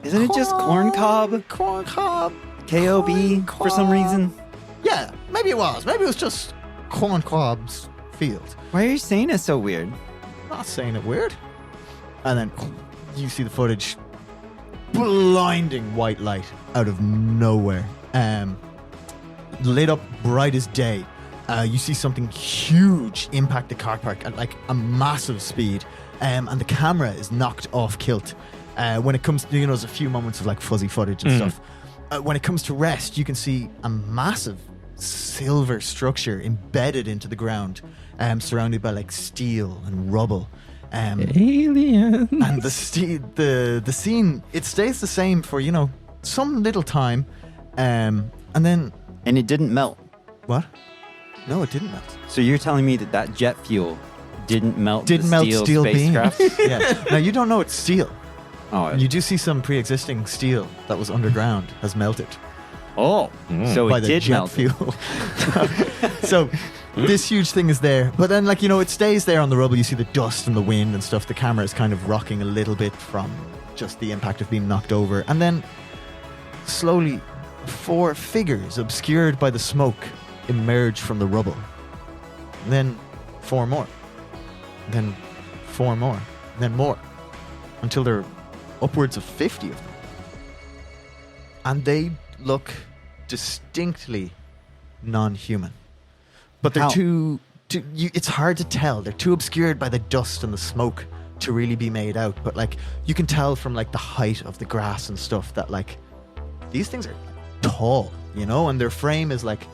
Isn't it just corn cob? Corn cob. KOB for some reason. Yeah, maybe it was. Maybe it was just corn cob's field. Why are you saying it so weird? Not saying it weird. And then you see the footage. Blinding white light out of nowhere. Lit up bright as day. You see something huge impact the car park at like a massive speed. And the camera is knocked off kilt. When it comes to, there's a few moments of like fuzzy footage and stuff. When it comes to rest, you can see a massive silver structure embedded into the ground, surrounded by like steel and rubble. Alien. And the scene, it stays the same for, some little time. And then... And it didn't melt. What? No, it didn't melt. So you're telling me that jet fuel didn't melt Steel spacecraft? beams. Yeah. Now, you don't know it's steel. Oh, You do see some pre-existing steel that was underground has melted so by it the did jet melt. fuel. So this huge thing is there. But then, like, you know, it stays there on the rubble. You see the dust and the wind and stuff. The camera is kind of rocking a little bit from just the impact of being knocked over. And then slowly 4 figures obscured by the smoke emerge from the rubble. And then 4 more. And then 4 more. And then more. Until there are upwards of 50 of them. And they look distinctly non-human. But they're How? it's hard to tell. They're too obscured by the dust and the smoke to really be made out. But, like, you can tell from, like, the height of the grass and stuff that, like, these things are tall, you know, and their frame is, like,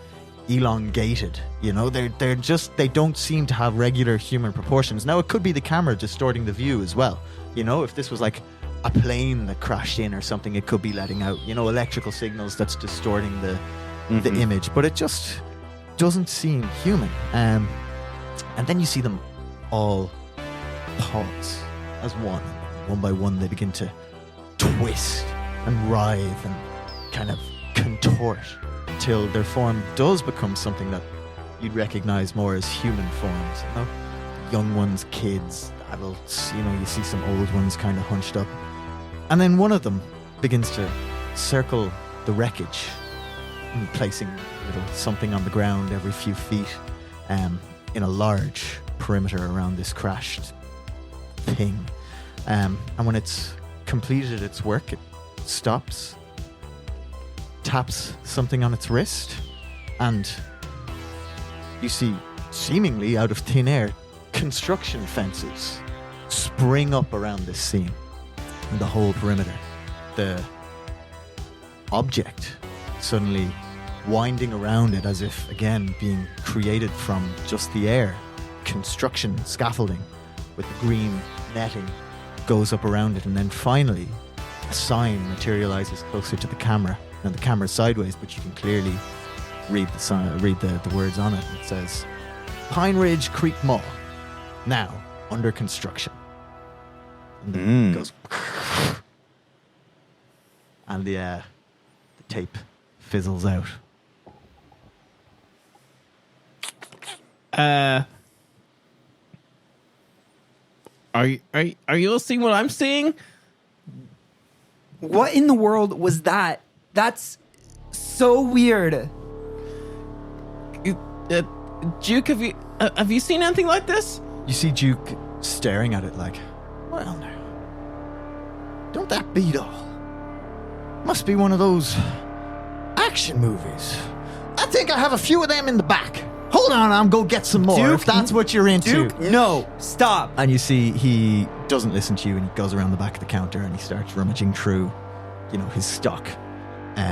elongated, you know. They're just, they don't seem to have regular human proportions. Now, it could be the camera distorting the view as well. You know, if this was, like, a plane that crashed in or something, it could be letting out, you know, electrical signals that's distorting the image. But it just doesn't seem human. And then you see them all pause as one by one. They begin to twist and writhe and kind of contort until their form does become something that you'd recognize more as human forms, you know? Young ones, kids, adults, you know, you see some old ones kind of hunched up. And then one of them begins to circle the wreckage, and placing a little something on the ground every few feet, in a large perimeter around this crashed thing. And when it's completed its work, it stops, taps something on its wrist, and you see, seemingly out of thin air, construction fences spring up around this scene and the whole perimeter. The object suddenly winding around it as if, again, being created from just the air. Construction scaffolding with green netting goes up around it, and then finally a sign materializes closer to the camera. Now the camera's sideways, but you can clearly read the sign, read the words on it. It says, Pine Ridge Creek Mall, now under construction. And then it goes, and the tape fizzles out. Are you all seeing what I'm seeing? What in the world was that? That's so weird. Duke, have you seen anything like this? You see Duke staring at it like, well, now, don't that beat all? Must be one of those action movies. I think I have a few of them in the back. Hold on, I'll go get some more Duke, if that's what you're into. Duke, no, stop. And you see he doesn't listen to you, and he goes around the back of the counter and he starts rummaging through, you know, his stock. You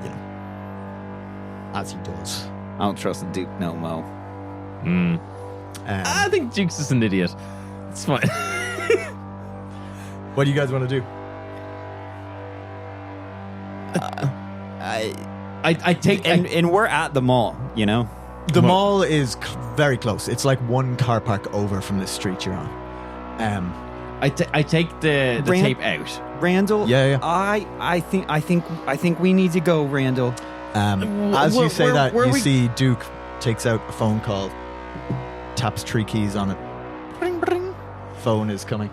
know, as he does. I don't trust the Duke no mo. I think Duke's just an idiot. It's fine. What do you guys want to do? I take And we're at the mall, you know? The mall is very close. It's like one car park over from the street you're on. I take the tape out. Randall, Yeah. I think we need to go, Randall. As you say that, where you we- see Duke takes out a phone call, taps 3 keys on it. Bring, bring. Phone is coming.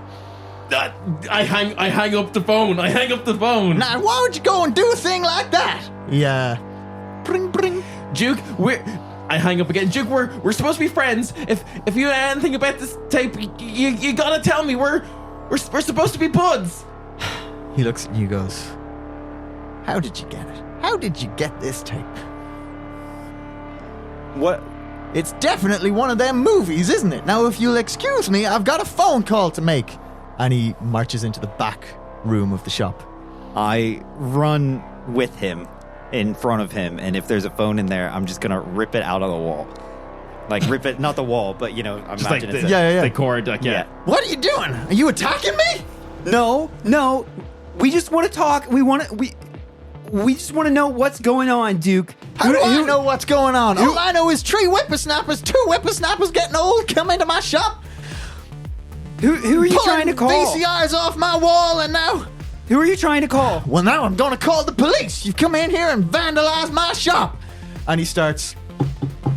I hang up the phone. I hang up the phone. Now, why would you go and do a thing like that? Yeah. Bring, bring. Duke, I hang up again. Duke, we're supposed to be friends. If you know anything about this tape, you gotta tell me. We're supposed to be buds. He looks at you and goes, how did you get it? How did you get this tape? What? It's definitely one of them movies, isn't it? Now, if you'll excuse me, I've got a phone call to make. And he marches into the back room of the shop. I run with him in front of him, and if there's a phone in there, I'm just gonna rip it out of the wall. Like, rip it, not the wall, but, you know, Just like imagine the, it's Yeah. the cord. Like, yeah. What are you doing? Are you attacking me? No. We just want to talk. We just want to know what's going on, Duke. How do I know what's going on? All I know is 3 whippersnappers, 2 whippersnappers getting old, come into my shop. Who are you pulling trying to call? VCRs off my wall, and now... Who are you trying to call? Well, now I'm going to call the police. You've come in here and vandalized my shop. And he starts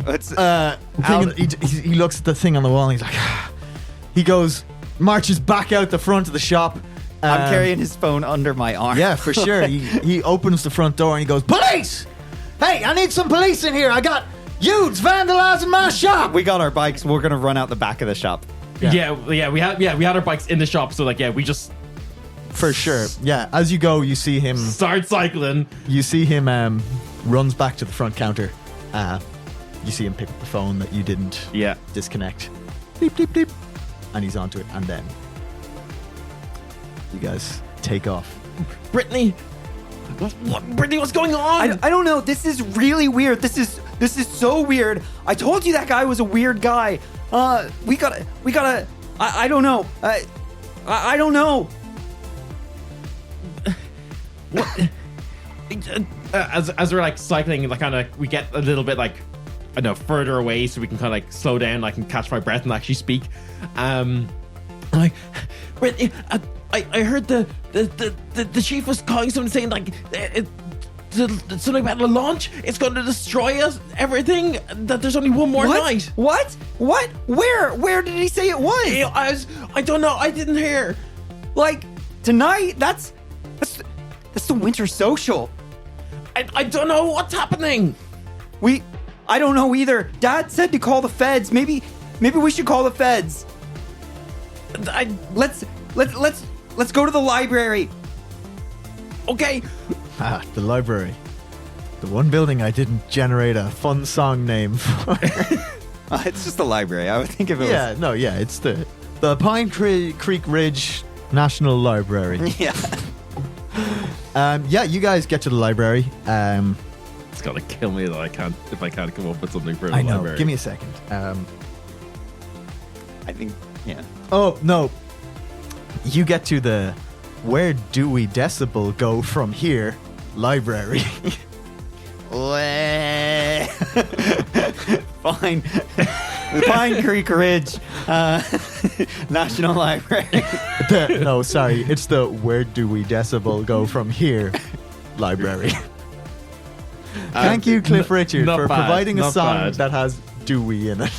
It's he looks at the thing on the wall and he's like, he goes, marches back out the front of the shop. I'm carrying his phone under my arm. Yeah, for sure. He opens the front door and he goes, police! Hey, I need some police in here. I got youths vandalizing my shop. We got our bikes. We're gonna run out the back of the shop. Yeah, we had our bikes in the shop, so like we just For sure. Yeah, as you go, you see him start cycling. You see him runs back to the front counter. You see him pick up the phone that you didn't disconnect. Beep, beep, beep. And he's onto it. And then you guys take off. Brittany, Brittany, what's going on? I don't know. This is really weird. This is so weird. I told you that guy was a weird guy. We gotta. I don't know. I don't know. What? As we're like cycling, like kind of, we get a little bit like, I don't know, further away, so we can kind of like slow down, like, and catch my breath and actually speak. Like, I heard the chief was calling someone saying like something about the launch. It's going to destroy us, everything. That there's only one more night. What? Where did he say it was? I don't know. I didn't hear. Like tonight? That's the winter social. I don't know what's happening. I don't know either. Dad said to call the feds. Maybe we should call the feds. Let's go to the library. Okay. The library. The one building I didn't generate a fun song name for. It's just the library. I would think if it was. It's the Pine Creek Ridge National Library. Yeah. You guys get to the library. It's gonna kill me that if I can't come up with something for the I know. library. Give me a second. I think, yeah. Oh, no. You get to the where do we decibel go from here library. Fine. The Pine Creek Ridge National Library. No, sorry. It's the where do we decibel go from here library. Thank you, Cliff Richard, for providing a song that has Dewey in it.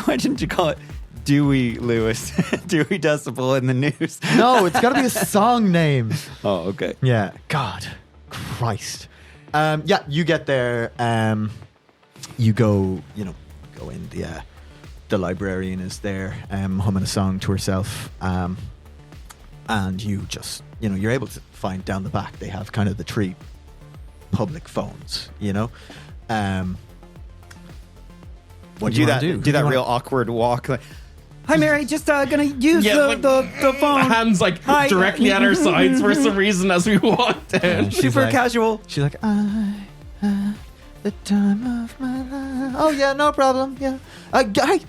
Why didn't you call it Dewey Lewis? Dewey Decibel in the news. No, it's got to be a song name. Oh, okay. Yeah. God. Christ. You get there. You go in. The librarian is there, humming a song to herself. And you just, you're able to find down the back. They have kind of the 3 public phones, What do you want to do? Do that real awkward walk. Like, Hi, Mary. Just gonna use the phone. Hands like directly at our sides for some reason as we walk down. Super casual. She's like, I had the time of my life. Oh yeah, no problem. Yeah. Hey,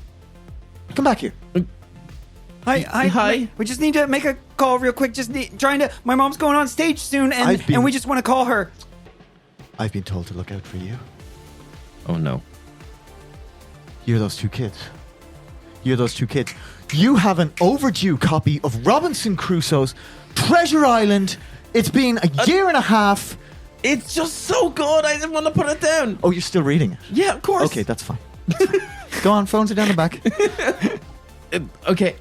come back here. Hi. We just need to make a call real quick. My mom's going on stage soon, and we just want to call her. I've been told to look out for you. Oh no. You're those two kids. You have an overdue copy of Robinson Crusoe's Treasure Island. It's been a year and a half. It's just so good. I didn't want to put it down. Oh, you're still reading it? Yeah, of course. Okay, that's fine. Go on, phones are down the back. Okay.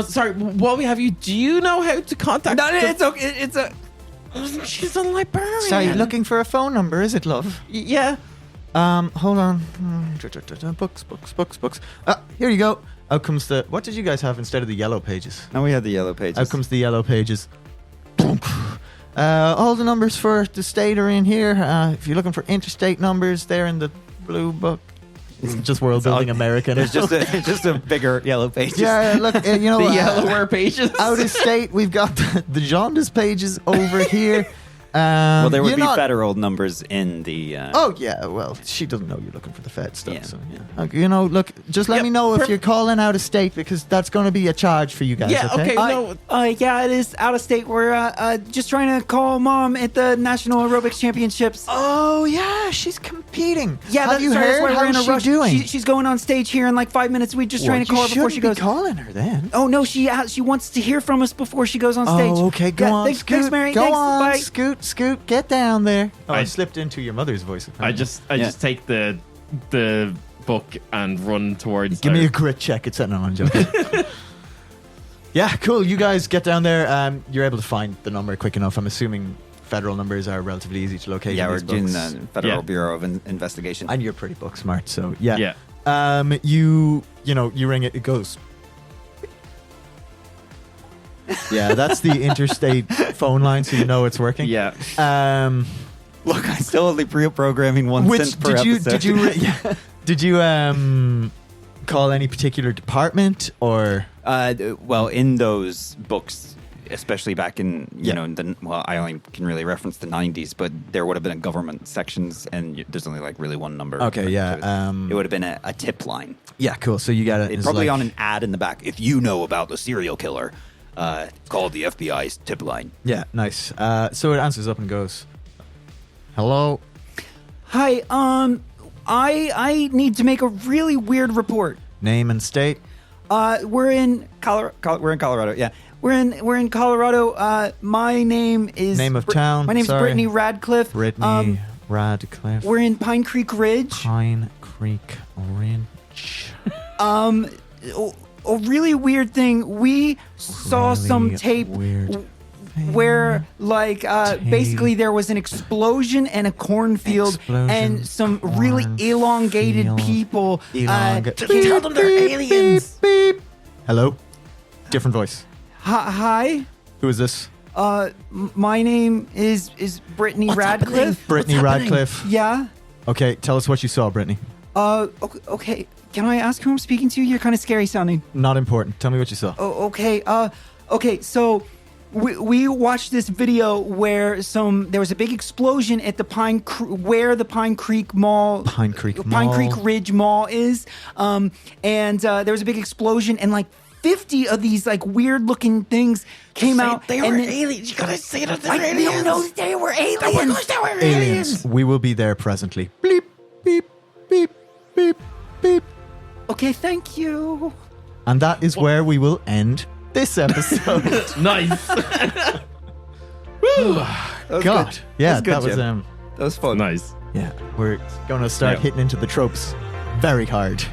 Sorry. While we have you, do you know how to contact? No, it's okay. She's a librarian. Sorry, looking for a phone number, is it, love? Yeah. Hold on. Books. Here you go. Out comes the... What did you guys have instead of the yellow pages? now we have the yellow pages. Out comes the yellow pages. All the numbers for the state are in here. If you're looking for interstate numbers, they're in the blue book. It's just world building American. There's just a bigger yellow pages. Yeah, look, The yellower pages. Out of state, we've got the jaundice pages over here. Well, there would be federal numbers in the... Oh, yeah. Well, she doesn't know you're looking for the Fed stuff. Yeah. So, yeah. Look, just let me know if you're calling out of state, because that's going to be a charge for you guys, Yeah, okay. No. Yeah, it is out of state. We're just trying to call Mom at the National Aerobics Championships. Oh, yeah. She's competing. repeating. Yeah, have you that's heard why we're in a how rush. she's doing? She's going on stage here in like 5 minutes. We just trying to call her before she goes. You shouldn't be calling her then. Oh no, she wants to hear from us before she goes on stage. Oh, okay, go on, Thanks, Scoot. thanks, Mary. Go thanks, on, bye. Scoot, get down there. Oh, I I- slipped into your mother's voice. I apparently. just take the book and run towards. Give me her. a grit check. It's no, I'm joking. Yeah, cool. You guys get down there. You're able to find the number quick enough. I'm assuming federal numbers are relatively easy to locate. Yeah, in we're these doing books. the Federal Yeah. Bureau of Investigation. And you're pretty book smart, so yeah. Yeah. You ring it. It goes. Yeah, that's the interstate phone line, so you know it's working. Yeah. Look, I still only pre-programming one Which cent per did you episode. did you call any particular department or? Well, in those books, especially back in Yeah. I only can really reference the 90s, but there would have been a government sections, and there's only like really one number. Okay, yeah, it would have been a tip line. Yeah, cool. So you got it. It's probably on an ad in the back. If you know about the serial killer, call the FBI's tip line. Yeah, nice. So it answers up and goes, "Hello." Hi, I need to make a really weird report. Name and state. We're in We're in Colorado. Yeah. We're in Colorado. My name is Name of town, My name's sorry. Brittany Radcliffe. Brittany Radcliffe. We're in Pine Creek Ridge. Pine Creek Ridge. A really weird thing. We saw Really some tape weird where, like, Tape. basically there was an explosion in a cornfield, Explosion, and some really elongated cornfield, people. Tell them they're aliens. Beep, beep. Hello. Different voice. Hi. Who is this? My name is Brittany Radcliffe. Brittany Radcliffe. Yeah. Okay, tell us what you saw, Brittany. Okay. Can I ask who I'm speaking to? You're kind of scary sounding. Not important. Tell me what you saw. Oh, okay. Okay. So we watched this video where there was a big explosion at the where the Pine Creek Mall, Pine Creek Pine Mall. Creek Ridge Mall is. And there was a big explosion, and like 50 of these like weird looking things came out. They and were then- aliens. You gotta say that they're I aliens. don't know that they were aliens. They were Aliens. We will be there presently. Bleep, beep, beep, beep, beep. Okay, thank you. And that is where we will end this episode. Nice. God. Yeah, That's good, that was Jim. That was fun. Nice. yeah, we're going to start Yeah. hitting into the tropes very hard.